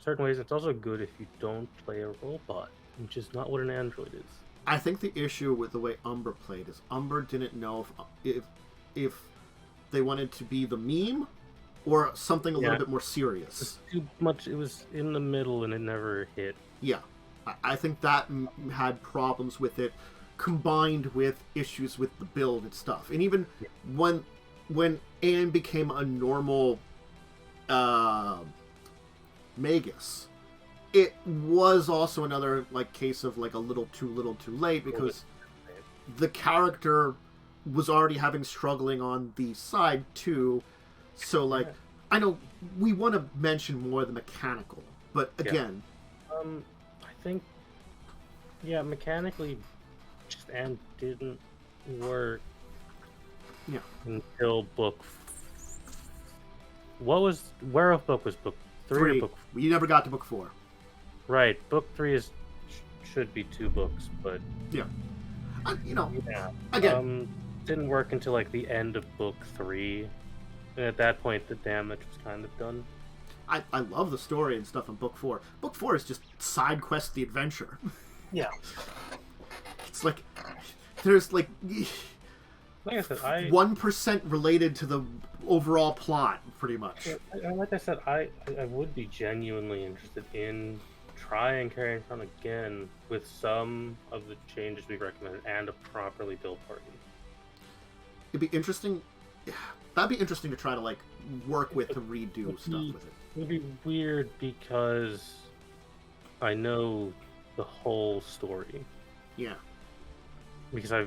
certain ways. It's also good if you don't play a robot, which is not what an android is. I think the issue with the way Umber played is Umber didn't know if they wanted to be the meme or something a little bit more serious. Too much. It was in the middle and it never hit. Yeah. I think that had problems with it, combined with issues with the build and stuff. And even when Anne became a normal Magus, it was also another like case of like a little too late, because the character was already struggling on the side too. So like, I know we want to mention more the mechanical, but again, I think, mechanically, just Anne didn't work. Yeah. Until book. Whereof book was book 3 or book? We never got to book 4. Right, book 3 should be 2 books, but again, didn't work until like the end of book 3, and at that point the damage was kind of done. I love the story and stuff in book 4. Book 4 is just side quest the adventure. Yeah. It's like there's like I said, 1% related to the overall plot, pretty much. Like I said, I would be genuinely interested in trying carrying on again with some of the changes we recommended and a properly built party. It'd be interesting. That'd be interesting to try to like work with to redo stuff with it. It'd be weird because I know the whole story. Yeah. Because I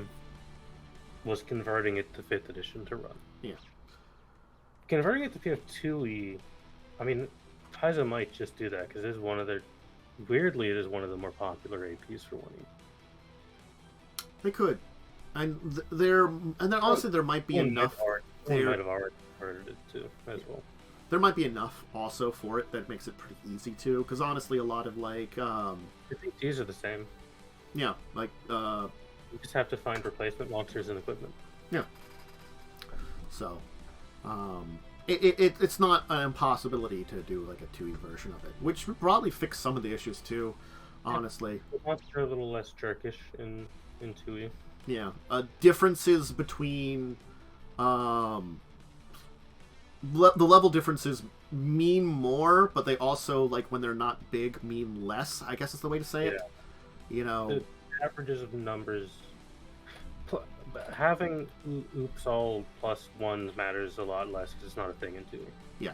was converting it to 5th edition to run. Yeah. Converting it to PF2E, I mean, Paizo might just do that because it is one of their. Weirdly, it is one of the more popular APs for 1E. They could, and then honestly, there might be enough. They might have already converted it too, as well. There might be enough also for it that makes it pretty easy too, because honestly, a lot of like, I think these are the same. yeah, like, You just have to find replacement monsters and equipment. yeah. So, it's not an impossibility to do like a 2e version of it, which would probably fix some of the issues too, honestly. The monsters are a little less jerkish in 2e. Yeah, differences between the level differences mean more, but they also, like, when they're not big, mean less, I guess is the way to say it. You know, The averages of numbers. Having oops all plus ones matters a lot less because it's not a thing in 2e. yeah.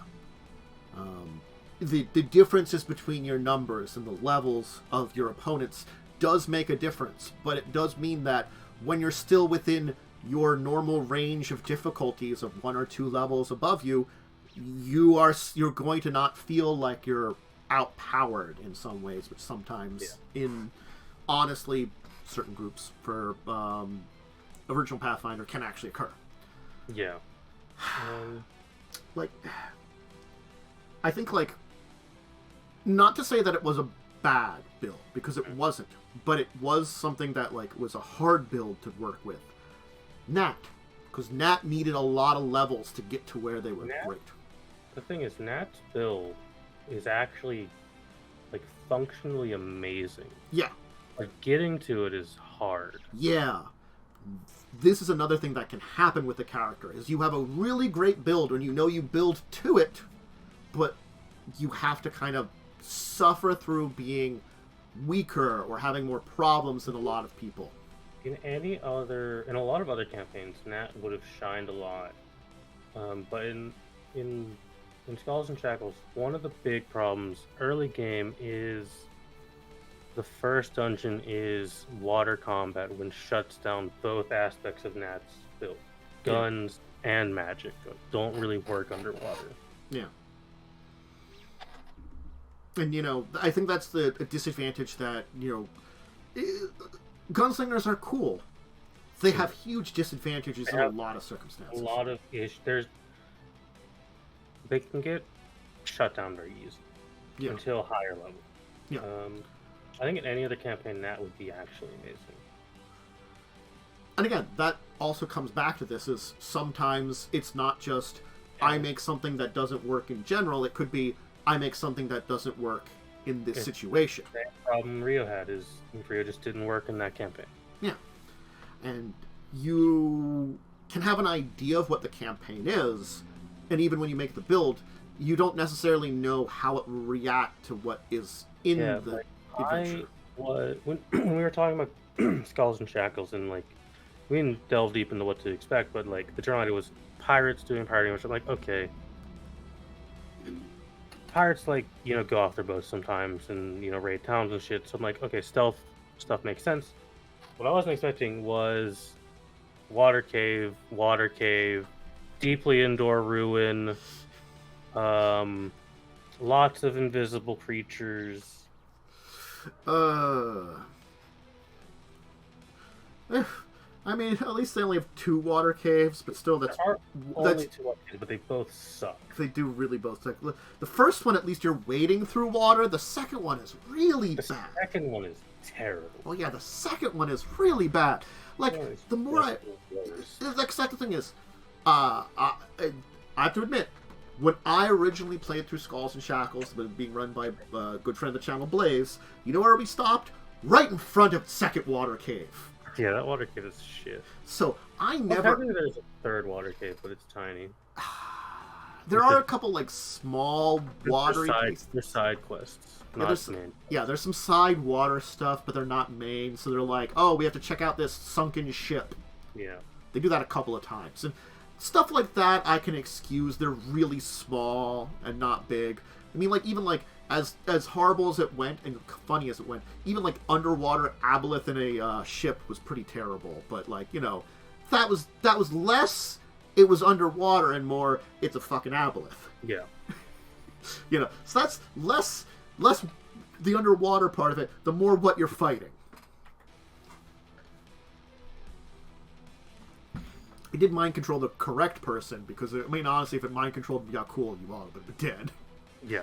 The differences between your numbers and the levels of your opponents does make a difference, but it does mean that when you're still within your normal range of difficulties of 1 or 2 levels above you, you're going to not feel like you're outpowered in some ways, which sometimes in, honestly, certain groups for original Pathfinder can actually occur. Yeah. Like, I think, like, not to say that it was a bad build, because it wasn't, but it was something that, like, was a hard build to work with. Nat, because Nat needed a lot of levels to get to where they were great. The thing is, Nat's build is actually, like, functionally amazing. Yeah. Like, getting to it is hard. Yeah. This is another thing that can happen with the character, is you have a really great build and you know you build to it, but you have to kind of suffer through being weaker or having more problems than a lot of people. In a lot of other campaigns, Nat would have shined a lot. But in Skulls and Shackles, one of the big problems early game is the first dungeon is water combat, which shuts down both aspects of Nat's build. Guns and magic don't really work underwater. Yeah. And, you know, I think that's the disadvantage that, you know, gunslingers are cool. They have huge disadvantages in a lot of circumstances. A lot of they can get shut down very easily until higher level. Yeah. I think in any other campaign, that would be actually amazing. And again, that also comes back to this, is sometimes it's not just I make something that doesn't work in general. It could be I make something that doesn't work in this situation. The problem Rio had is Rio just didn't work in that campaign. Yeah. And you can have an idea of what the campaign is, and even when you make the build, you don't necessarily know how it will react to what is in the adventure. When we were talking about Skulls and Shackles, and, like, we didn't delve deep into what to expect, but, like, the general idea was pirates doing pirating, which I'm like, okay. Pirates, like, you know, go off their boats sometimes and, you know, raid towns and shit. So I'm like, okay, stealth stuff makes sense. What I wasn't expecting was water cave, deeply indoor ruin, lots of invisible creatures. I mean, at least they only have 2 water caves, but still, that's only 2 water caves, but they both suck. They do really both suck. The first one, at least you're wading through water. The second one is really bad. The second one is terrible. Well, yeah, the second one is really bad. Like, the more the second thing is, I have to admit, when I originally played through Skulls and Shackles, being run by a good friend of the channel, Blaze, you know where we stopped? Right in front of the second water cave. Yeah, that water cave is shit. So I never. Apparently there's a third water cave, but it's tiny. There are a couple, like, small watery. They're side quests. There's some side water stuff, but they're not main. So they're like, oh, we have to check out this sunken ship. Yeah. They do that a couple of times, and stuff like that I can excuse. They're really small and not big. I mean, like, even, like, as horrible as it went and funny as it went, even, like, underwater aboleth in a ship was pretty terrible. But, like, you know, that was less it was underwater and more it's a fucking aboleth. Yeah. You know, so that's less the underwater part of it, the more what you're fighting. It did mind control the correct person, because, I mean, honestly, if it mind controlled Yakul, you all would have been dead. Yeah.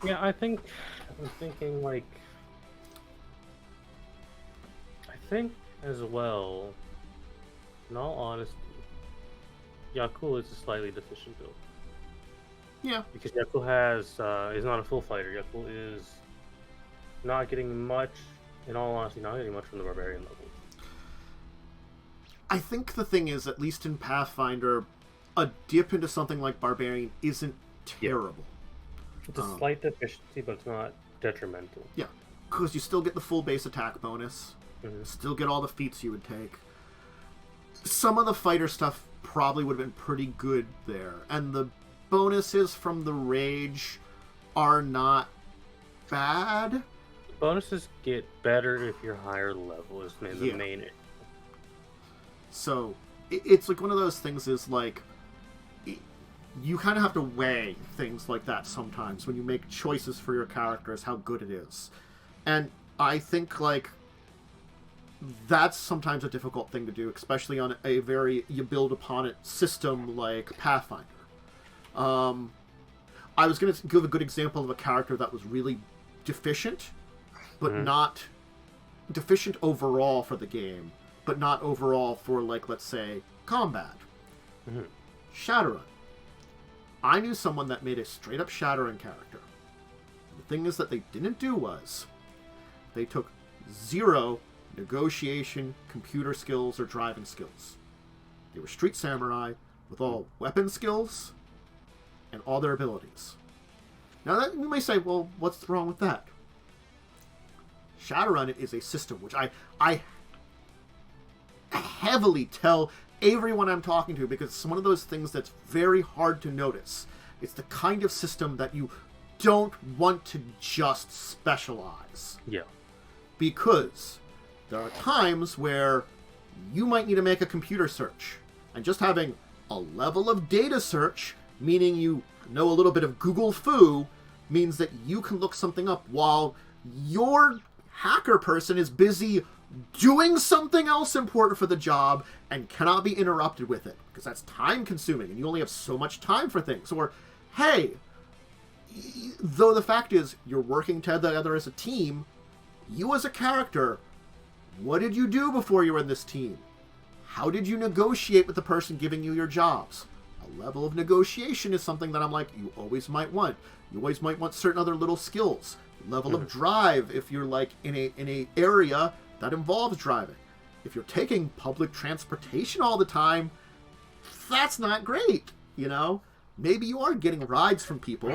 Yeah, I'm thinking, like... I think, as well, in all honesty, Yakul is a slightly deficient build. Yeah. Because Yakul is not a full fighter. Yakul is not getting much, in all honesty, not getting much from the Barbarian level. I think the thing is, at least in Pathfinder, a dip into something like Barbarian isn't terrible. It's a slight deficiency, but it's not detrimental. Yeah, because you still get the full base attack bonus, still get all the feats you would take. Some of the fighter stuff probably would have been pretty good there, and the bonuses from the Rage are not bad. Bonuses get better if you're higher level, is the main issue. So, it's like one of those things is like, you kind of have to weigh things like that sometimes when you make choices for your characters, how good it is. And I think, like, that's sometimes a difficult thing to do, especially on a very you build upon it system like Pathfinder. I was going to give a good example of a character that was really deficient, but not deficient overall for the game, but not overall for, like, let's say, combat. Shadowrun. I knew someone that made a straight-up Shadowrun character. The thing is that they didn't do was, they took 0 negotiation, computer skills, or driving skills. They were street samurai with all weapon skills and all their abilities. Now, that, you may say, well, what's wrong with that? Shadowrun is a system which I heavily tell everyone I'm talking to, because it's one of those things that's very hard to notice. It's the kind of system that you don't want to just specialize. Yeah. Because there are times where you might need to make a computer search, and just having a level of data search, meaning you know a little bit of Google Foo, means that you can look something up while your hacker person is busy doing something else important for the job and cannot be interrupted with it, because that's time consuming and you only have so much time for things. Or, hey, though the fact is you're working together as a team, you as a character, what did you do before you were in this team? How did you negotiate with the person giving you your jobs? A level of negotiation is something that I'm like, you always might want. You always might want certain other little skills. Level of drive, if you're like in a area that involves driving. If you're taking public transportation all the time, that's not great, you know? Maybe you are getting rides from people,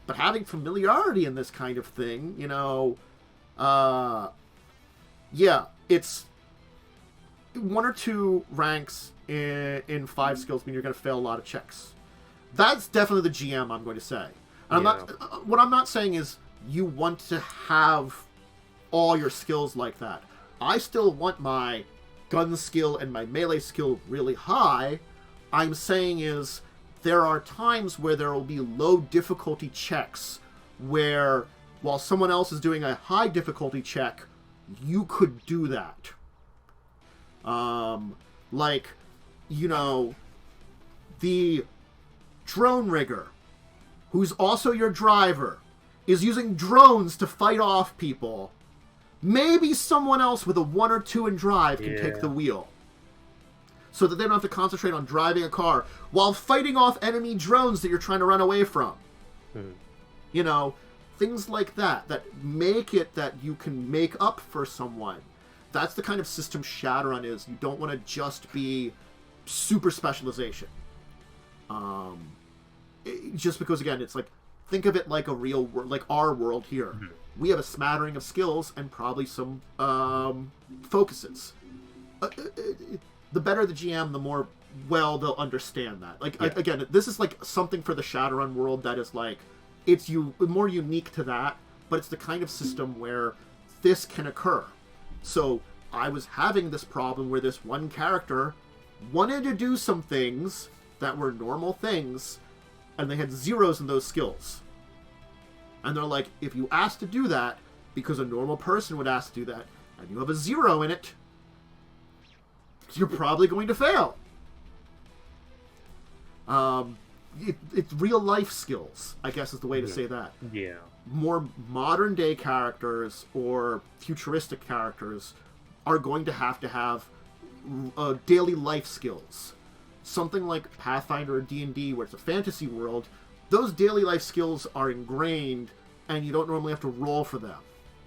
but having familiarity in this kind of thing, you know, yeah, it's 1 or 2 ranks in 5 skills mean you're going to fail a lot of checks. That's definitely the GM, I'm going to say. And what I'm not saying is you want to have all your skills like that. I still want my gun skill and my melee skill really high. I'm saying is there are times where there will be low difficulty checks where while someone else is doing a high difficulty check, you could do that. Like, you know, the drone rigger, who's also your driver, is using drones to fight off people. Maybe someone else with a 1 or 2 in drive can take the wheel. So that they don't have to concentrate on driving a car while fighting off enemy drones that you're trying to run away from. You know, things like that, that make it that you can make up for someone. That's the kind of system Shadowrun is. You don't want to just be super specialization. Just because, again, it's like, think of it like a real world, like our world here. We have a smattering of skills and probably some focuses. The better the GM, the more well they'll understand that. Like, again, this is like something for the Shadowrun world that is like, it's more unique to that, but it's the kind of system where this can occur. So I was having this problem where this one character wanted to do some things that were normal things, and they had 0s in those skills. And they're like, if you ask to do that, because a normal person would ask to do that, and you have a 0 in it, you're probably going to fail. It's real life skills, I guess is the way to say that. Yeah. More modern day characters or futuristic characters are going to have daily life skills. Something like Pathfinder or D&D, where it's a fantasy world, those daily life skills are ingrained, and you don't normally have to roll for them.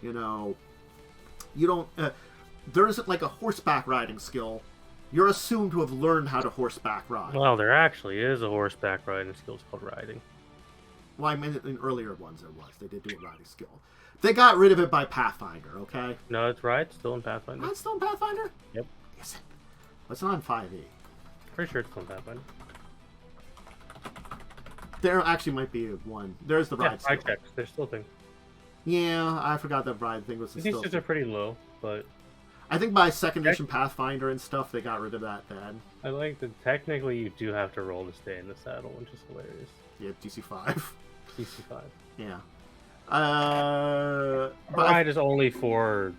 You know, you don't. There isn't like a horseback riding skill. You're assumed to have learned how to horseback ride. Well, there actually is a horseback riding skill called riding. Well, I mean, in earlier ones there was. They did do a riding skill. They got rid of it by Pathfinder, okay? No, it's right. It's still in Pathfinder. Oh, it's still in Pathfinder? Yep. Is it? It's not in 5e. Pretty sure it's still in Pathfinder. There actually might be one. There's the ride skill. I checked. There's still a thing. Yeah, I forgot that ride thing was These still. are pretty low, but I think by 2nd edition Pathfinder and stuff, they got rid of that then. I like that technically you do have to roll to stay in the saddle, which is hilarious. Yeah, DC 5. DC 5. Yeah. Ride is only for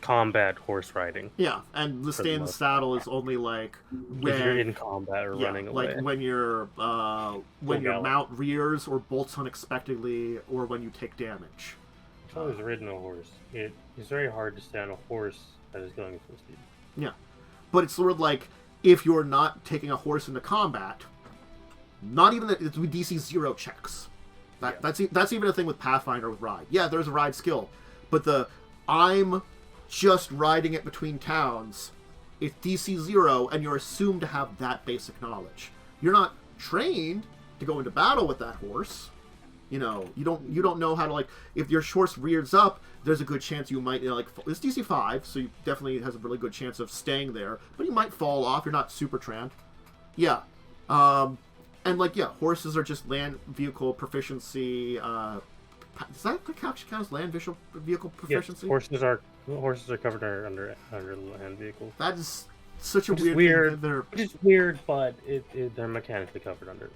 combat horse riding. Yeah, and the stay in the saddle is only like when if you're in combat or running away. Like when your mount rears or bolts unexpectedly, or when you take damage. I've always ridden a horse. It is very hard to stay on a horse that is going at full speed. Yeah, but it's sort of like if you're not taking a horse into combat, not even that it's with DC 0 checks. That's even a thing with Pathfinder with ride. Yeah, there's a ride skill, but I'm just riding it between towns, it's DC 0, and you're assumed to have that basic knowledge. You're not trained to go into battle with that horse. You know, you don't know how to, like, if your horse rears up, there's a good chance you might, it's DC 5, so you definitely has a really good chance of staying there, but you might fall off. You're not super trained. Yeah. And, horses are just land vehicle proficiency. Does that actually count as land vehicle proficiency? Yes, horses are covered under land vehicles. That is such a weird thing. It's weird, but they're mechanically covered under it.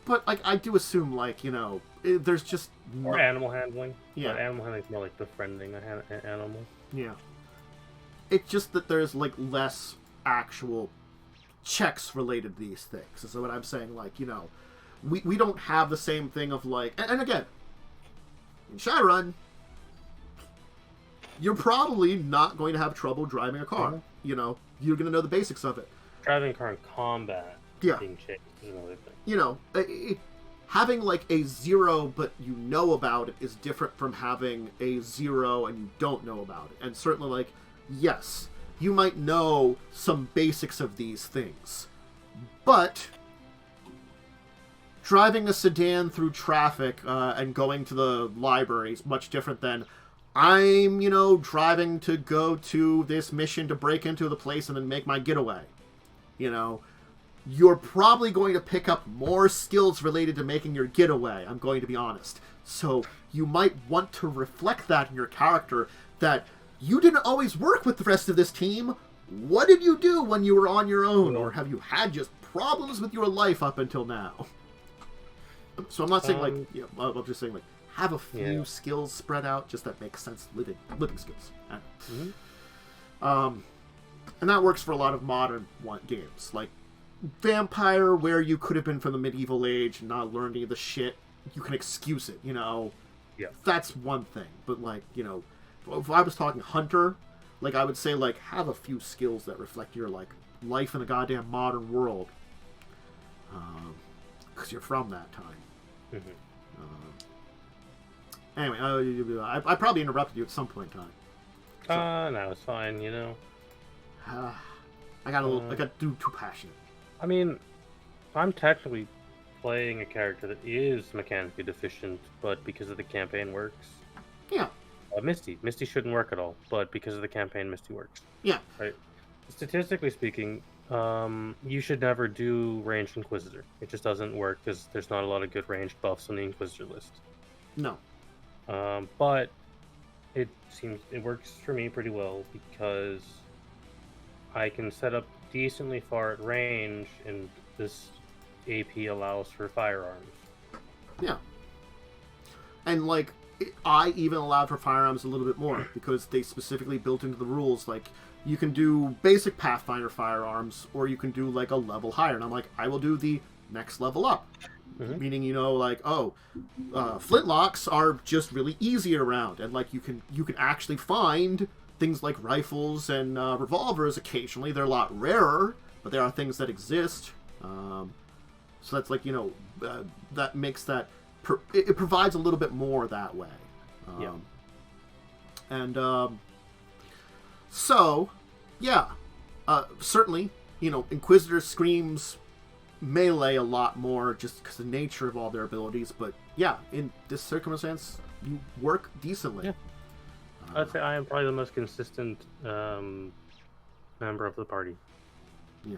But, I do assume, there's just... Or animal handling. Yeah. But animal handling is more like befriending an animal. Yeah. It's just that there's, less actual checks related to these things. So what I'm saying, we don't have the same thing of, and again, in Shadowrun, you're probably not going to have trouble driving a car. Mm-hmm. You're going to know the basics of it. Driving a car in combat, being chased is another thing. Having a 0 but you know about it is different from having a 0 and you don't know about it. And certainly, yes, you might know some basics of these things, but driving a sedan through traffic and going to the library is much different than I'm, driving to go to this mission to break into the place and then make my getaway. You're probably going to pick up more skills related to making your getaway, I'm going to be honest. So you might want to reflect that in your character, that you didn't always work with the rest of this team. What did you do when you were on your own? Or have you had just problems with your life up until now? So I'm not saying, I'm just saying, have a few skills spread out, just that makes sense, living skills. Mm-hmm. And that works for a lot of modern games, like Vampire, where you could have been from the medieval age and not learned any of the shit. You can excuse it, Yeah. That's one thing. But, if I was talking Hunter, I would say, have a few skills that reflect your, life in a goddamn modern world. Because you're from that time. Mm-hmm. Anyway, I probably interrupted you at some point in time. So, no, it's fine, I got too passionate. I mean, I'm technically playing a character that is mechanically deficient, but because of the campaign works. Yeah. Misty shouldn't work at all, but because of the campaign, Misty works. Yeah. Right. Statistically speaking, you should never do ranged Inquisitor. It just doesn't work because there's not a lot of good ranged buffs on the Inquisitor list. No. But it works for me pretty well because I can set up decently far at range, and this AP allows for firearms. Yeah. And I even allowed for firearms a little bit more because they specifically built into the rules, like, you can do basic Pathfinder firearms, or you can do, like, a level higher. And I'm like, I will do the next level up. Mm-hmm. Meaning, you know, like, flintlocks are just really easy around. And, like, you can actually find things like rifles and revolvers occasionally. They're a lot rarer, but there are things that exist. So that's, like, you know, that makes that... it provides a little bit more that way. Yeah. And, so, yeah. Certainly, you know, Inquisitor screams melee a lot more just because of the nature of all their abilities, but yeah, in this circumstance, you work decently. Yeah. I'd say I am probably the most consistent member of the party. Yeah.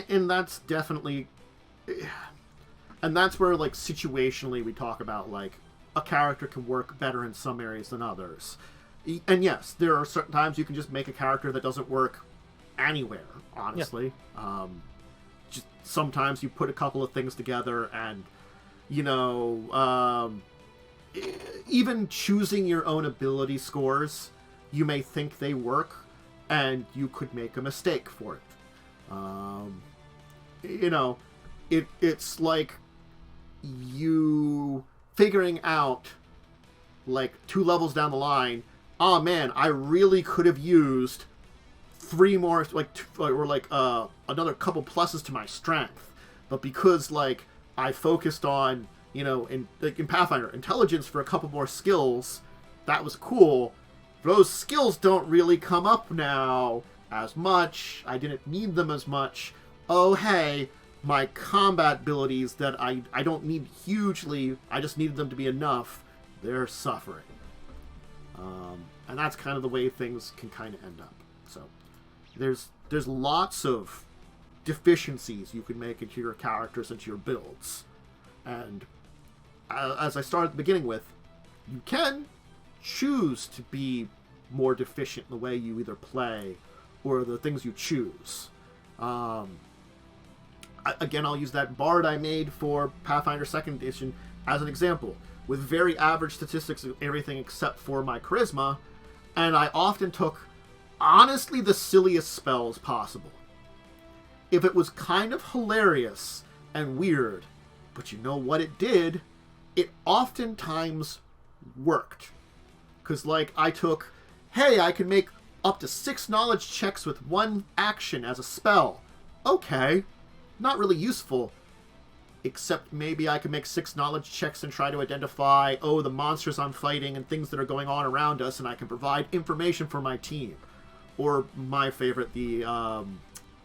And that's definitely... And that's where, like, situationally we talk about, like, a character can work better in some areas than others. And yes, there are certain times you can just make a character that doesn't work anywhere, honestly. Yeah. Just sometimes you put a couple of things together and, you know, even choosing your own ability scores, you may think they work, and you could make a mistake for it. You know, it's like you figuring out, like, 2 levels down the line, oh man, I really could have used 3 more, like, or like another couple pluses to my strength, but because, like, I focused on, you know, in Pathfinder, intelligence for a couple more skills, that was cool. Those skills don't really come up now as much. I didn't need them as much. Oh, hey, my combat abilities that I don't need hugely, I just needed them to be enough, they're suffering. And that's kind of the way things can kind of end up. So there's lots of deficiencies you can make into your characters, into your builds. And as I started at the beginning with, you can choose to be more deficient in the way you either play or the things you choose. Again, I'll use that bard I made for Pathfinder 2nd Edition as an example, with very average statistics of everything except for my charisma, and I often took, honestly, the silliest spells possible. If it was kind of hilarious and weird, but you know what it did? It oftentimes worked. Because, like, I took, hey, I can make up to 6 knowledge checks with 1 action as a spell. Okay, not really useful. Except maybe I can make 6 knowledge checks and try to identify, the monsters I'm fighting and things that are going on around us, and I can provide information for my team. Or my favorite, the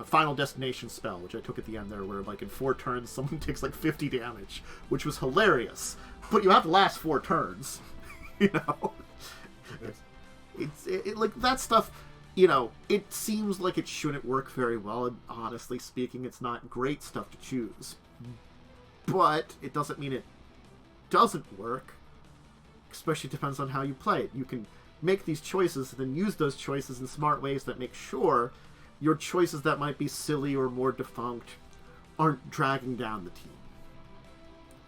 Final Destination spell, which I took at the end there, where, like, in 4 turns, someone takes, like, 50 damage, which was hilarious. But you have to last 4 turns, you know? It's like, that stuff, you know, it seems like it shouldn't work very well, and honestly speaking, it's not great stuff to choose. But it doesn't mean it doesn't work. Especially depends on how you play it. You can make these choices and then use those choices in smart ways that make sure your choices that might be silly or more defunct aren't dragging down the team.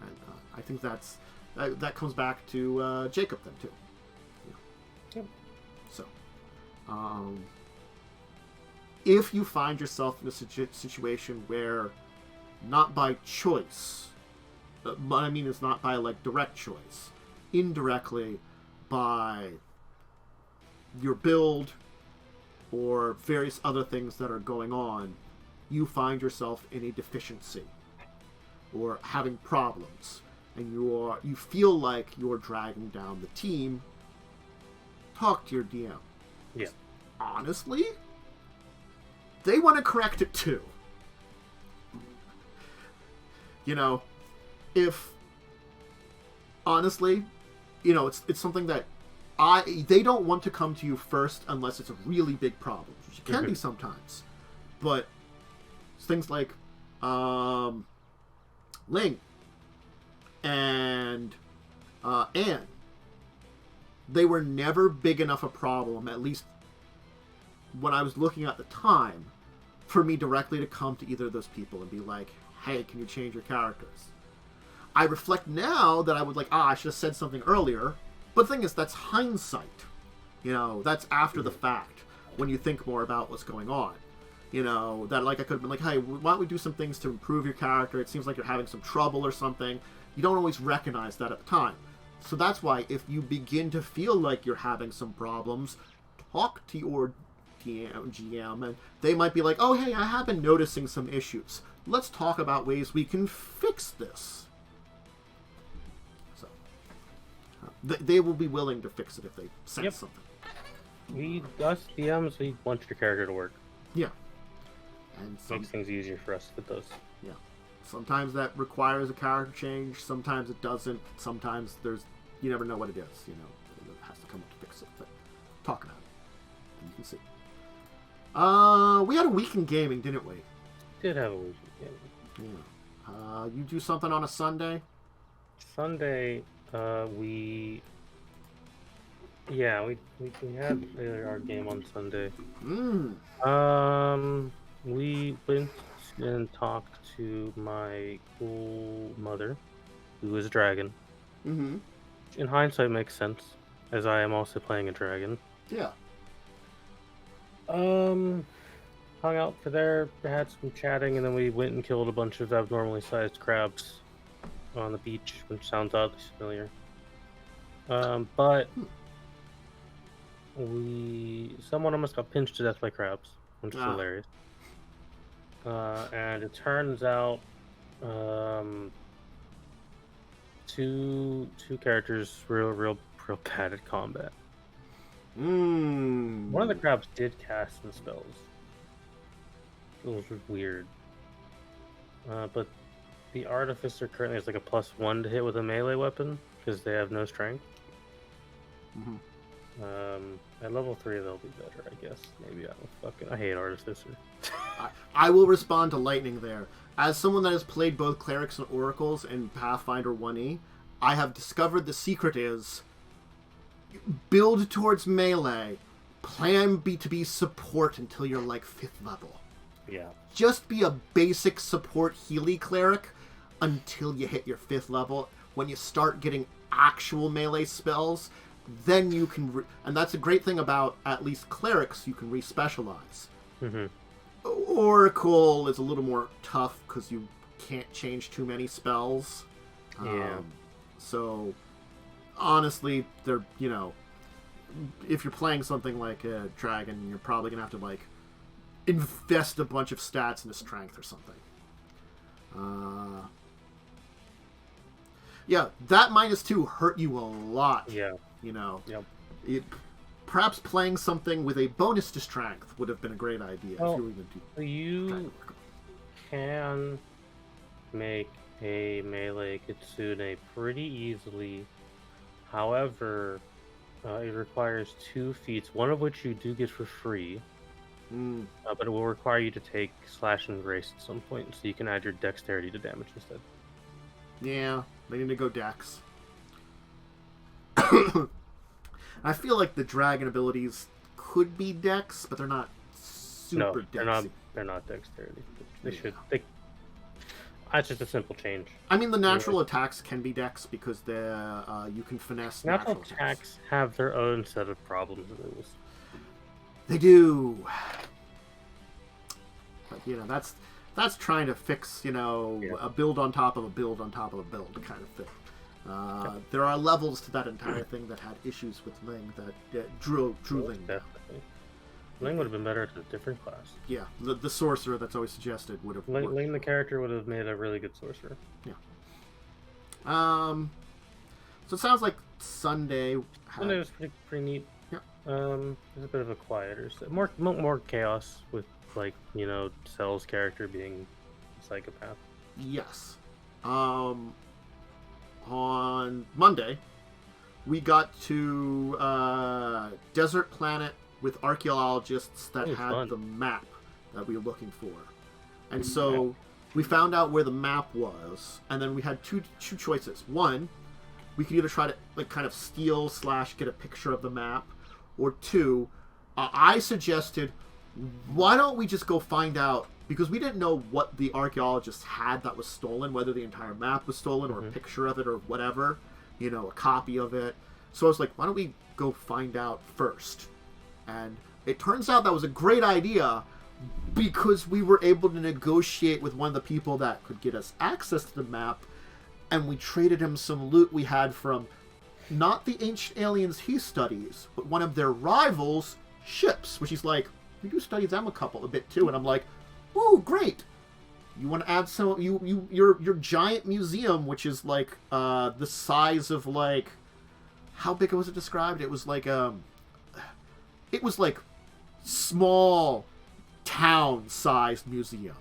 And I think that comes back to Jacob then too. Yeah. Yep. So, if you find yourself in a situation where, not by choice, but I mean it's not by, like, direct choice, indirectly by your build or various other things that are going on, you find yourself in a deficiency or having problems, and you feel like you're dragging down the team, talk to your DM. Yeah. Honestly, they want to correct it too. You know, if, honestly, you know, it's something that they don't want to come to you first unless it's a really big problem, which it can be sometimes. But things like Ling and Anne, they were never big enough a problem, at least when I was looking at the time, for me directly to come to either of those people and be like, hey, can you change your characters? I reflect now that I would I should have said something earlier. But the thing is, that's hindsight. That's after the fact, when you think more about what's going on. That I could have been hey, why don't we do some things to improve your character? It seems like you're having some trouble or something. You don't always recognize that at the time. So that's why if you begin to feel like you're having some problems, talk to your GM, and they might be like, oh, hey, I have been noticing some issues. Let's talk about ways we can fix this. So they will be willing to fix it if they sense something. Us DMs, we want your character to work. Yeah. And makes things easier for us if it does. Yeah. Sometimes that requires a character change. Sometimes it doesn't. Sometimes you never know what it is. It has to come up to fix it. But talk about it, and you can see. We had a week in gaming, didn't we? Did have a week in gaming. Yeah. You do something on a Sunday? Sunday, we had our game on Sunday. We went and talked to my cool mother, who is a dragon. Mm-hmm. In hindsight, makes sense, as I am also playing a dragon. Yeah. Hung out for there, had some chatting, and then we went and killed a bunch of abnormally sized crabs on the beach, which sounds oddly familiar. But someone almost got pinched to death by crabs, which is hilarious. And it turns out, two characters real bad at combat. One of the crabs did cast some spells. It was weird. But the artificer currently has a +1 to hit with a melee weapon because they have no strength. Mm-hmm. At level 3 they'll be better, I guess. Maybe I hate artificer. I will respond to lightning there. As someone that has played both clerics and oracles in Pathfinder 1e, I have discovered the secret is build towards melee, plan B to be support until you're 5th level. Yeah. Just be a basic support Healy cleric until you hit your 5th level. When you start getting actual melee spells, then you can... and that's a great thing about at least clerics, you can re-specialize. Mm-hmm. Oracle is a little more tough because you can't change too many spells. Yeah. So, honestly, they're, if you're playing something like a dragon, you're probably going to have to, invest a bunch of stats into strength or something. Yeah, that -2 hurt you a lot. Yeah. Yep. Perhaps playing something with a bonus to strength would have been a great idea. Well, if you were going to do you can make a melee kitsune pretty easily. However, it requires 2 feats, one of which you do get for free. But it will require you to take Slash and Grace at some point, so you can add your Dexterity to damage instead. Yeah, they need to go Dex. I feel like the dragon abilities could be Dex, but they're not super Dexy. They're not Dexterity. They should. That's just a simple change. I mean, the natural attacks can be Dex because you can finesse natural attacks. Have their own set of problems and rules. They do. But that's trying to fix a build on top of a build on top of a build kind of thing. There are levels to that entire thing that had issues with Ling that drew Ling. Definitely. Ling would have been better at a different class. Yeah, the sorcerer that's always suggested would have worked. Ling the character would have made a really good sorcerer. Yeah. So it sounds like Sunday was pretty neat. Yeah. There's a bit of a quieter, more chaos with Cell's character being a psychopath. Yes. On Monday, we got to Desert Planet with archaeologists that had fun. the map that we were looking for. And so we found out where the map was, and then we had two choices. One, we could either try to kind of steal / get a picture of the map, or two, I suggested why don't we just go find out, because we didn't know what the archaeologists had that was stolen, whether the entire map was stolen or a picture of it or whatever, you know, a copy of it. So I was like, why don't we go find out first? And it turns out that was a great idea, because we were able to negotiate with one of the people that could get us access to the map, and we traded him some loot we had from not the ancient aliens he studies, but one of their rivals' ships, which he's like, we do study them a bit too. And I'm like, ooh, great. You want to add some, your giant museum, which is like the size of like, how big was it described? It was like small town-sized museum.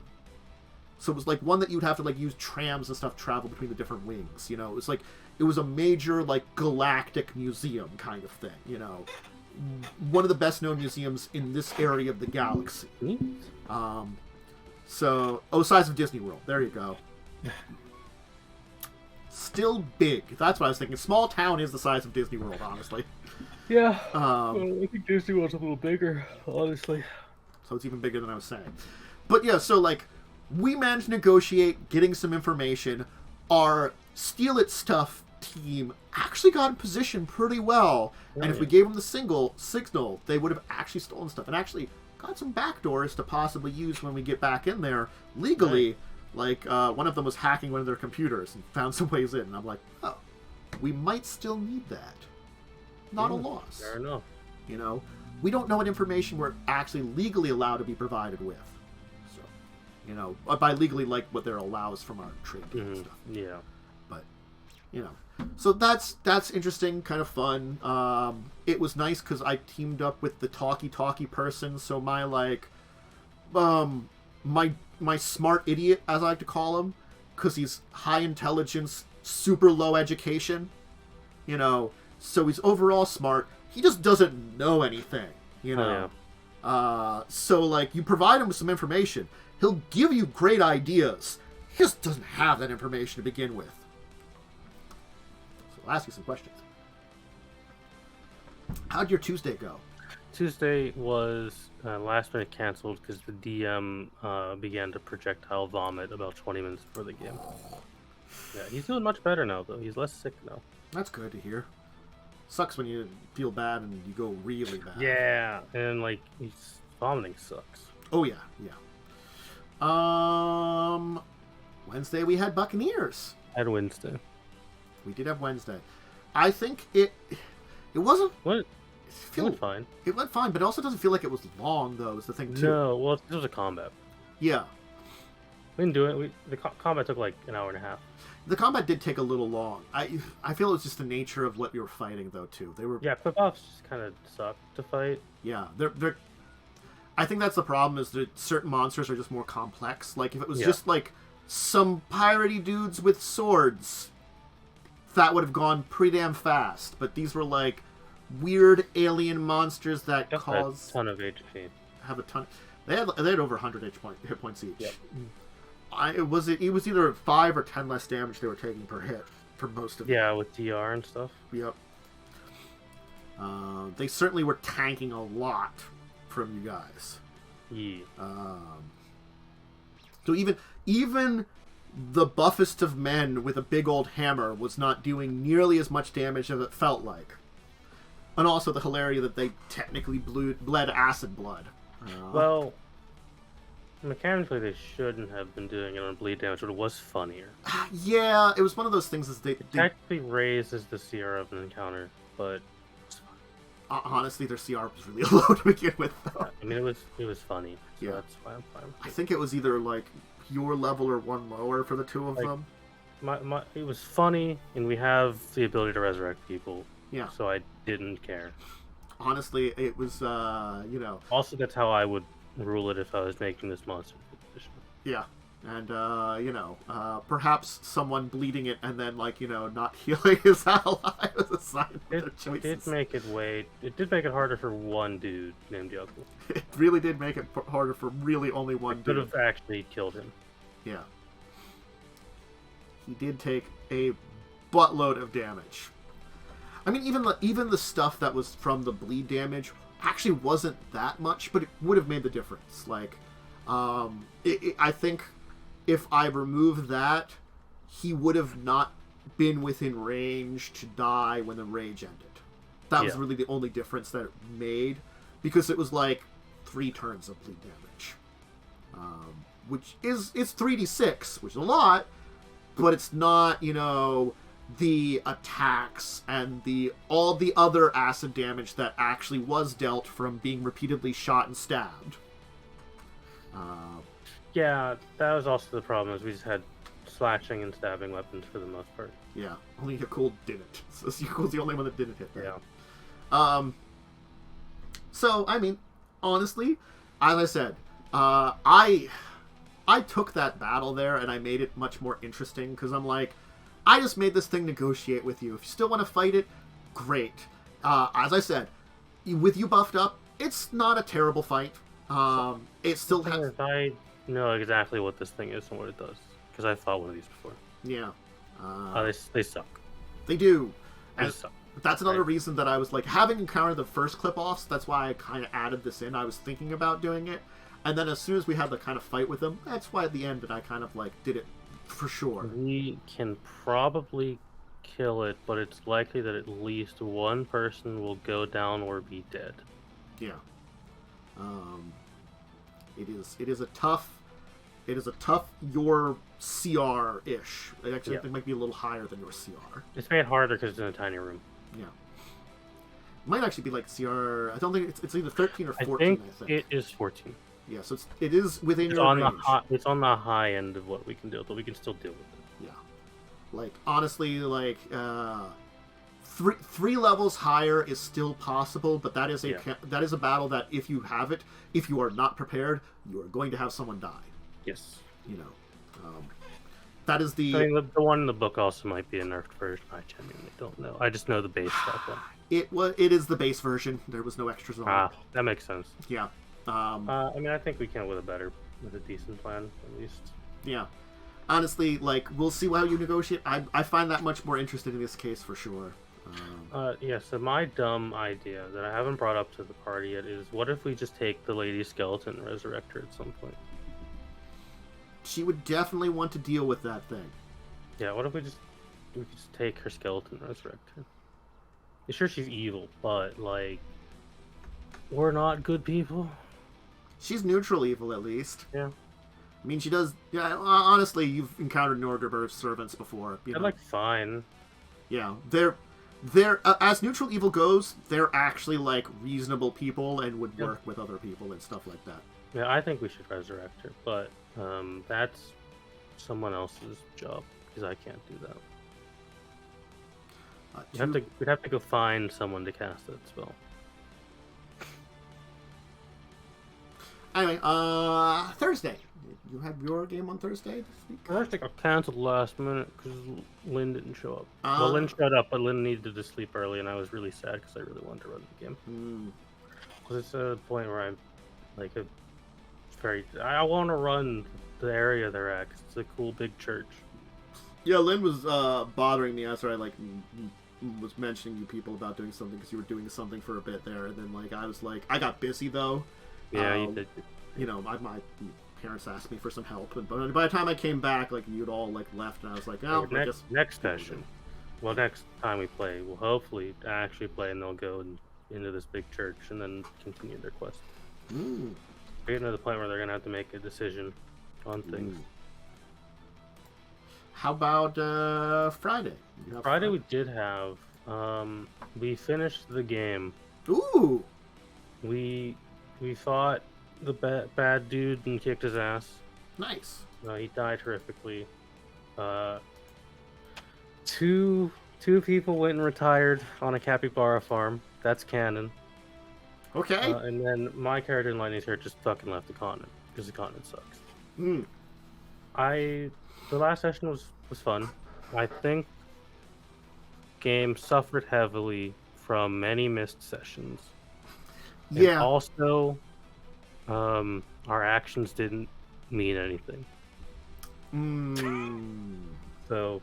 So it was like one that you'd have to like use trams and stuff to travel between the different wings. You know, it was a major like galactic museum kind of thing. You know, one of the best known museums in this area of the galaxy. Size of Disney World. There you go. Still big. That's what I was thinking. Small town is the size of Disney World, honestly. Yeah. I think Disney World's a little bigger, honestly. So it's even bigger than I was saying. But yeah, so like, we managed to negotiate getting some information. Our Steal It Stuff team actually got in position pretty well. And if we gave them the signal, they would have actually stolen stuff. And actually got some backdoors to possibly use when we get back in there legally. Like, one of them was hacking one of their computers and found some ways in. And I'm like, oh, we might still need that. Not a loss. Fair enough. You know, we don't know what information we're actually legally allowed to be provided with. So, you know, by legally, like what there allows from our trade and stuff. Yeah. But, you know, so that's interesting, kind of fun. It was nice because I teamed up with the talkie person. So my like, my smart idiot, as I like to call him, because he's high intelligence, super low education. You know, so he's overall smart. He just doesn't know anything, you know. So, like, you provide him with some information. He'll give you great ideas. He just doesn't have that information to begin with. So I'll ask you some questions. How'd your Tuesday go? Tuesday was last minute canceled because the DM began to projectile vomit about 20 minutes before the game. Yeah, he's doing much better now, though. He's less sick now. That's good to hear. Sucks when you feel bad and you go really bad. Yeah, and like vomiting sucks. Oh yeah. Wednesday we had Buccaneers. Had Wednesday. We did have Wednesday. I think it wasn't. What? It went fine. It went fine, but it also doesn't feel like it was long though. Is the thing too? No, well, it was a combat. Yeah. We didn't do it. The combat took like an hour and a half. The combat did take a little long. I feel it was just the nature of what you were fighting, though, too. They were quick-offs just kind of suck to fight. Yeah, they're. I think that's the problem. Is that certain monsters are just more complex. Like if it was just like some piratey dudes with swords, that would have gone pretty damn fast. But these were like weird alien monsters that cause a ton of HP. Have a ton. They had over 100 hit points each. Yep. It was either 5 or 10 less damage they were taking per hit for most of them. Yeah, with DR and stuff. Yep. They certainly were tanking a lot from you guys. Yeah. So even the buffest of men with a big old hammer was not doing nearly as much damage as it felt like. And also the hilarity that they technically bled acid blood. Well, mechanically they shouldn't have been doing it on bleed damage, but it was funnier. Yeah, it was one of those things. Is they technically raises the CR of an encounter, but honestly, their CR was really low to begin with, though. I mean, it was funny. So yeah, that's why I'm fine. I think it was either like your level or one lower for the two of them. It was funny, and we have the ability to resurrect people. Yeah. So I didn't care. Honestly, it was you know. Also, that's how I would rule it if I was making this monster position. Yeah. And, you know, perhaps someone bleeding it and then, like, you know, not healing his ally was a sign of their choices. It did make it harder for one dude named Yuckle. It really did make it harder for really only one dude. Could have actually killed him. Yeah. He did take a buttload of damage. I mean, even the stuff that was from the bleed damage actually wasn't that much, but it would have made the difference. Like, I think if I removed that, he would have not been within range to die when the rage ended. That was really the only difference that it made, because it was like 3 turns of bleed damage, which is 3d6, which is a lot, but it's not, you know, the attacks and all the other acid damage that actually was dealt from being repeatedly shot and stabbed. Yeah, that was also the problem, is we just had slashing and stabbing weapons for the most part. Yeah, only Yakul didn't. So Yakul's the only one that didn't hit that. Yeah. So, I mean, honestly, as I said, I took that battle there and I made it much more interesting, because I'm like, I just made this thing negotiate with you. If you still want to fight it, great. As I said, with you buffed up, it's not a terrible fight. It still has... I know exactly what this thing is and what it does, because I fought one of these before. Yeah. They suck. They do. They suck. That's another reason that I was like, having encountered the first clip-offs, that's why I kind of added this in. I was thinking about doing it. And then as soon as we had the kind of fight with them, that's why at the end that I kind of like did it for sure. We can probably kill it, but it's likely that at least one person will go down or be dead. Yeah. It is a tough your CR-ish. Actually, I think it might be a little higher than your CR. It's made harder because it's in a tiny room. Yeah. It might actually be like CR... I don't think it's either 13 or 14, I think. It is 14. Yeah, so it is within your range. It's on the high end of what we can do, but we can still deal with it. Yeah. Like, honestly, like, three levels higher is still possible, but that is a battle that if you have it, if you are not prepared, you are going to have someone die. Yes. You know. That is the... I mean, the one in the book also might be a nerfed version. I genuinely don't know. I just know the base stuff. It is the base version. There was no extras on it. That makes sense. Yeah. I mean, I think we can with a decent plan, at least. Yeah. Honestly, like, we'll see how you negotiate. I find that much more interesting in this case for sure. Yeah, so my dumb idea that I haven't brought up to the party yet is, what if we just take the lady skeleton and resurrect her at some point? She would definitely want to deal with that thing. Yeah, what if we just take her skeleton and resurrect her? Sure, she's evil, but, like, we're not good people. She's neutral evil, at least. Yeah. I mean, she does... Yeah, honestly, you've encountered Norgerberg's servants before. They're, like, fine. Yeah, they're as neutral evil goes, they're actually, like, reasonable people and would work with other people and stuff like that. Yeah, I think we should resurrect her, but that's someone else's job, because I can't do that. We'd have to go find someone to cast that spell. Anyway, Thursday. You had your game on Thursday this week? Thursday got canceled last minute because Lynn didn't show up. Well, Lynn showed up, but Lynn needed to sleep early, and I was really sad because I really wanted to run the game. Because it's a point where I'm like I want to run the area they're at, 'cause it's a cool big church. Yeah, Lynn was bothering me after I was mentioning you people about doing something, because you were doing something for a bit there, and then I was like, I got busy though. Yeah, you did. You know, my parents asked me for some help, but by the time I came back, you'd all left, and I was like, oh, next session. Well, next time we play, we'll hopefully actually play, and they'll go into this big church and then continue their quest. We're getting to the point where they're gonna have to make a decision on things. How about Friday? Friday we did have. We finished the game. Ooh. We fought the bad dude and kicked his ass. Nice. He died horrifically. Two people went and retired on a capybara farm. That's canon. Okay. And then my character in Lightning's Hair just fucking left the continent because the continent sucks. The last session was fun. I think game suffered heavily from many missed sessions. Yeah. And also, our actions didn't mean anything. So,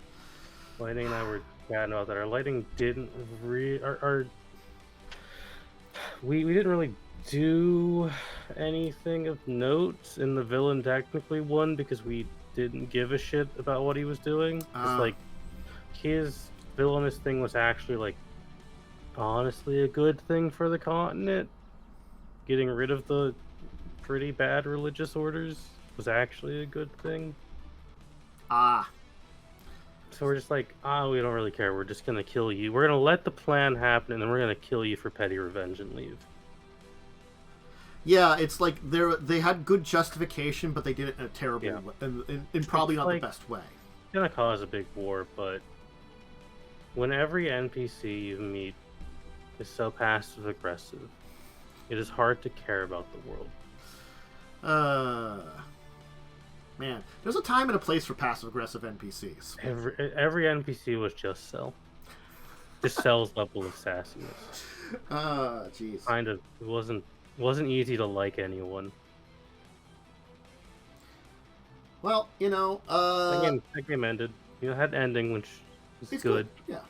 Lightning and I were chatting about that. Our lighting didn't we didn't really do anything of note, and the villain technically won because we didn't give a shit about what he was doing. It's like his villainous thing was actually like honestly a good thing for the continent. Getting rid of the pretty bad religious orders was actually a good thing. So we're just like, we don't really care. We're just gonna kill you. We're gonna let the plan happen, and then we're gonna kill you for petty revenge and leave. Yeah, it's like they had good justification, but they did it in a terrible way, in probably not the best way. It's gonna cause a big war, but when every NPC you meet is so passive aggressive, it is hard to care about the world. Man, there's a time and a place for passive-aggressive NPCs. Every NPC was just Cell. Just Cell's level of sassiness. Jeez. Kind of. It wasn't easy to like anyone. Well, that game ended. It had an ending, which was good. Yeah.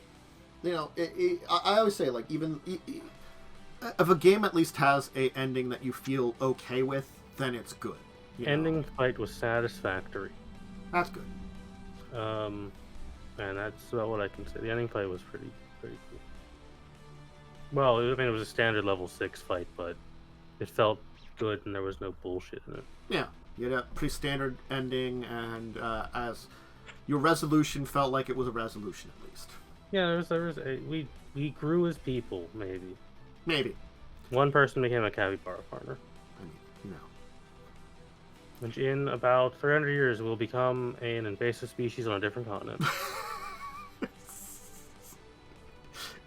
I always say, like, even if a game at least has a ending that you feel okay with, then it's good. Ending fight was satisfactory. That's good. And that's about what I can say. The ending fight was pretty cool. Well, it was a standard level 6 fight, but it felt good and there was no bullshit in it. Yeah, you had a pretty standard ending, and as your resolution felt like it was a resolution at least. Yeah, we grew as people, maybe. Maybe. One person became a capybara farmer. Which in about 300 years will become an invasive species on a different continent.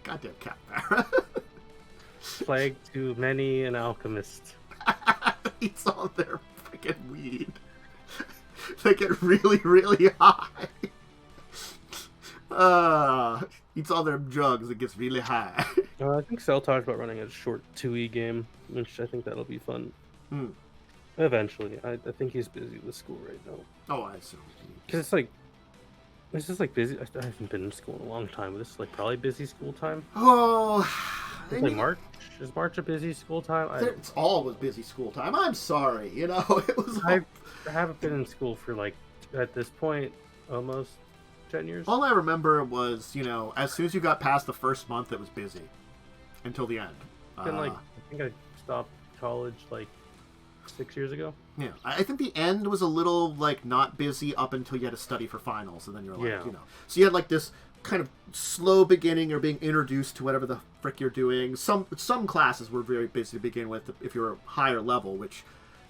Goddamn capybara. Plague to many an alchemist. Eats all their freaking weed. They get really, really high. Eats all their drugs. It gets really high. I think Cell talked about running a short 2E game, which I think that'll be fun. Eventually. I think he's busy with school right now. Oh, I assume. Because this is like busy. I haven't been in school in a long time, but this is like probably busy school time. Oh, it's like March. Is March a busy school time? It's always busy school time. I'm sorry. It was. I haven't been in school for like at this point almost 10 years. All I remember was as soon as you got past the first month, it was busy until the end. And I think I stopped college like 6 years ago. Yeah, I think the end was a little like not busy up until you had to study for finals, and then you're like, so you had like this kind of slow beginning or being introduced to whatever the frick you're doing. Some classes were very busy to begin with if you're a higher level, which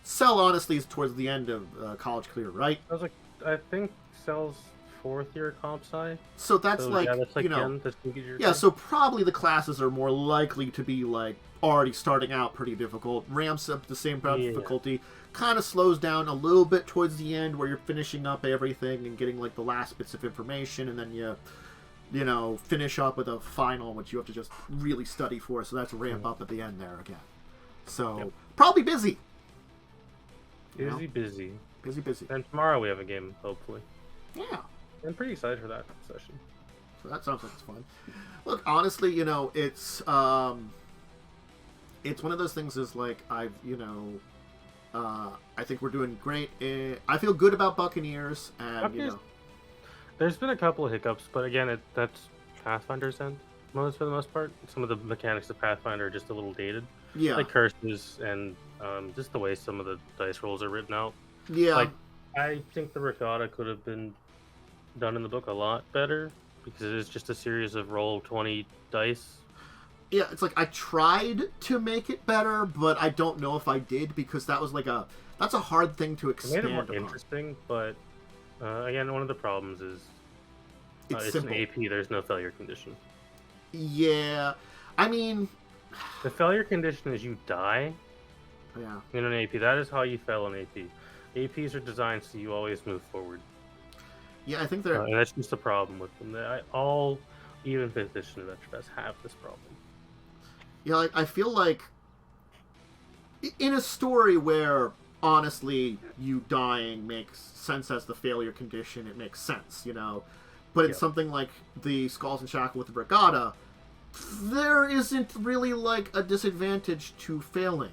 Cell honestly is towards the end of college career, right? I think Cell's 4th year comp sci. So that's so probably the classes are more likely to be like already starting out pretty difficult, ramps up the same difficulty, kind of slows down a little bit towards the end where you're finishing up everything and getting like the last bits of information, and then you finish up with a final which you have to just really study for, so that's a ramp up at the end there again. So probably busy. Busy. And tomorrow we have a game, hopefully. Yeah. I'm pretty excited for that session. So that sounds like it's fun. Look, honestly, it's one of those things is like I think we're doing great. I feel good about Buccaneers, and there's been a couple of hiccups, but again, that's Pathfinder's end for the most part. Some of the mechanics of Pathfinder are just a little dated. Yeah. Like curses and just the way some of the dice rolls are written out. Yeah. Like, I think the Ricotta could have been done in the book a lot better because it is just a series of roll 20 dice. Yeah, it's like I tried to make it better, but I don't know if I did because that was like that's a hard thing to expand upon. It made it more upon. interesting, but again, one of the problems is it's an AP. There's no failure condition. Yeah, I mean, the failure condition is you die. Yeah. In an AP, that is how you fail an AP. APs are designed so you always move forward. Yeah, I think they're. And that's just a problem with them. All even 5th edition adventure have this problem. Yeah, like I feel like in a story where honestly you dying makes sense as the failure condition, it makes sense, But in something like the Skulls and Shackle with the Brigada, there isn't really like a disadvantage to failing.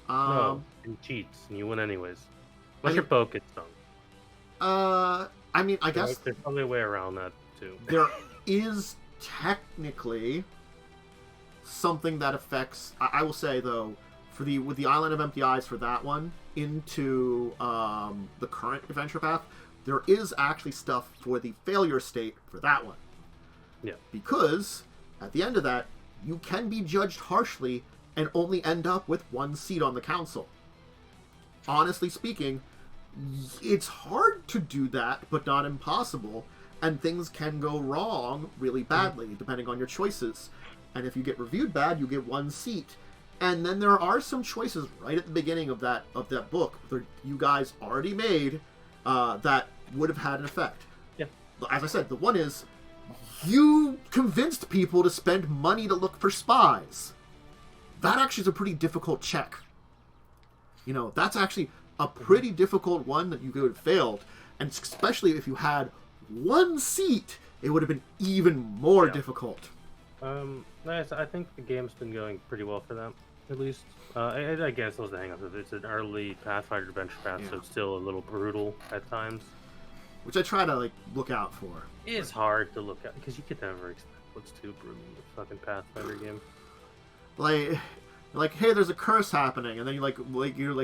No, and cheats, and you win anyways. Unless I your mean- bow gets sunk. I mean, I guess There's probably a way around that too. there is technically something that affects. I will say though, with the Island of Empty Eyes for that one into the current adventure path, there is actually stuff for the failure state for that one. Yeah. Because at the end of that, you can be judged harshly and only end up with one seat on the council. Honestly speaking, it's hard to do that, but not impossible, and things can go wrong really badly, depending on your choices. And if you get reviewed bad, you get one seat. And then there are some choices right at the beginning of that book that you guys already made that would have had an effect. Yeah. As I said, the one is you convinced people to spend money to look for spies. That actually is a pretty difficult check. You know, that's actually a pretty difficult one that you could have failed. And especially if you had one seat, it would have been even more difficult. Nice. I think the game's been going pretty well for them, at least. I guess those the hang-ups. It's an early Pathfinder adventure path, so it's still a little brutal at times. Which I try to, like, look out for. It's hard to look at, because you could never expect what's too brutal in a fucking Pathfinder game. Like, hey, there's a curse happening, and then you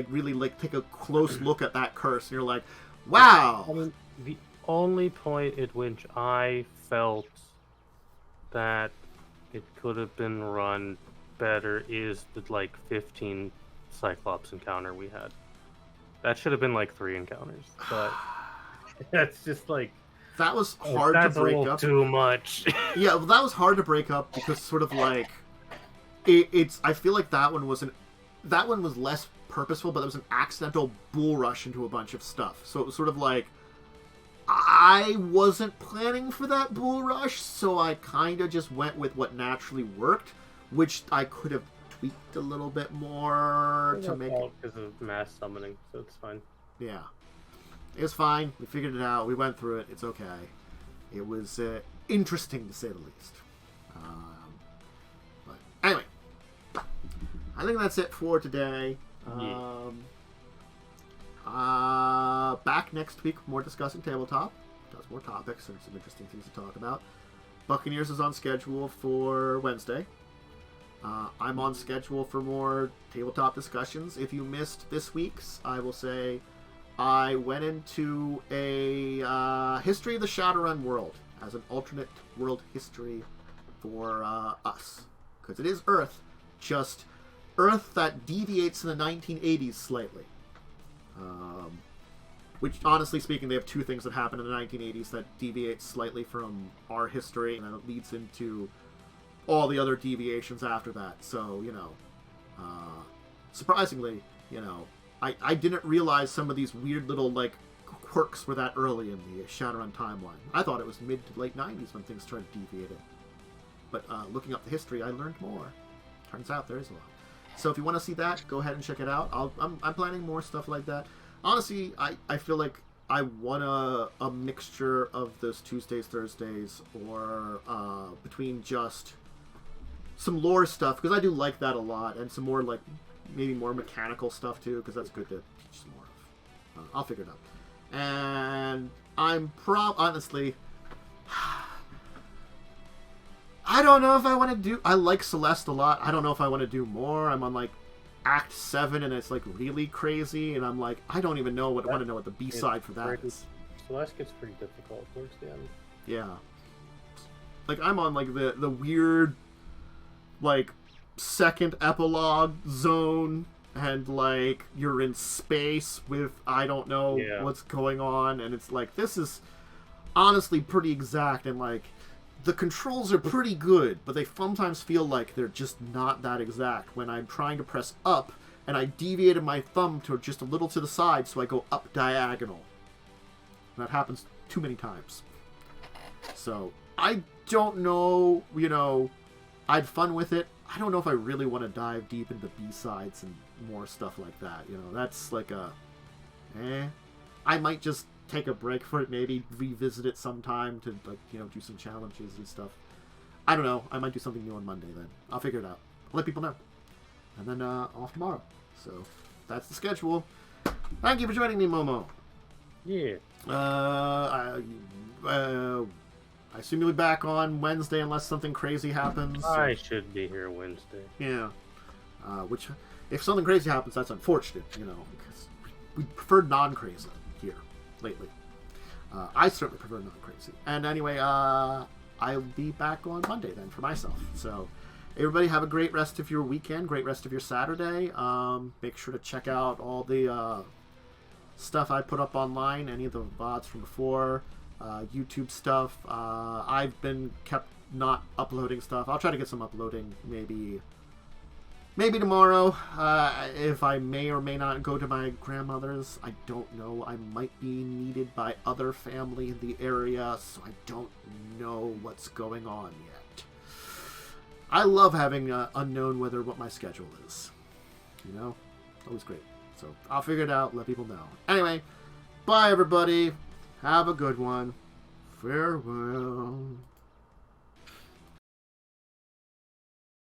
really take a close look at that curse, and you're like, wow. I mean, the only point at which I felt that it could have been run better is the 15 Cyclops encounter we had. That should have been 3 encounters, but that's just that was hard to break up. Too much. Yeah, well, that was hard to break up because sort of it's. I feel like that one was less purposeful, but it was an accidental bull rush into a bunch of stuff. So it was sort of I wasn't planning for that bull rush, so I kind of just went with what naturally worked, which I could have tweaked a little bit more to make it because of mass summoning, so it's fine. Yeah, it's fine. We figured it out. We went through it. It's okay. It was interesting to say the least. But anyway, I think that's it for today. Back next week, more Discussing Tabletop. Does more topics and some interesting things to talk about. Buccaneers is on schedule for Wednesday. I'm on schedule for more tabletop discussions. If you missed this week's, I will say I went into a history of the Shadowrun world as an alternate world history for us. Because it is Earth, just Earth that deviates in the 1980s slightly. Which, honestly speaking, they have two things that happen in the 1980s that deviate slightly from our history, and then it leads into all the other deviations after that. So, surprisingly, I didn't realize some of these weird little, quirks were that early in the Shadowrun timeline. I thought it was mid to late 90s when things started deviating. But looking up the history, I learned more. Turns out there is a lot. So if you want to see that, go ahead and check it out. I'm planning more stuff like that. Honestly, I feel like I want a mixture of those Tuesdays, Thursdays, or between just some lore stuff, because I do like that a lot, and some more, maybe more mechanical stuff, too, because that's good to teach some more of. I'll figure it out. And I'm honestly... I don't know if I want to do... I like Celeste a lot. I don't know if I want to do more. I'm on, Act 7, and it's, really crazy, and I'm I don't even know want to know what the B-side for that is. Celeste gets pretty difficult towards the end. Yeah. I'm on, the weird, second epilogue zone, and, you're in space with I don't know what's going on, and it's this is honestly pretty exact, and, the controls are pretty good, but they sometimes feel like they're just not that exact when I'm trying to press up, and I deviated my thumb to just a little to the side, so I go up diagonal. And that happens too many times. So, I don't know, I had fun with it. I don't know if I really want to dive deep into B-sides and more stuff like that. That's I might just take a break for it, maybe revisit it sometime to do some challenges and stuff. I don't know. I might do something new on Monday then. I'll figure it out. I'll let people know. And then off tomorrow. So that's the schedule. Thank you for joining me, Momo. Yeah. I assume you'll be back on Wednesday unless something crazy happens. I should be here Wednesday. Yeah. Which, if something crazy happens, that's unfortunate, because we prefer non-crazy here lately. I certainly prefer non-crazy. And anyway, I'll be back on Monday then for myself. So, everybody have a great rest of your weekend, great rest of your Saturday. Make sure to check out all the stuff I put up online, any of the VODs from before, YouTube stuff. I've been kept not uploading stuff. I'll try to get some uploading maybe tomorrow. If I may or may not go to my grandmother's, I don't know. I might be needed by other family in the area, so I don't know what's going on yet. I love having unknown what my schedule is. Always great. So I'll figure it out, let people know. Anyway, bye everybody. Have a good one. Farewell.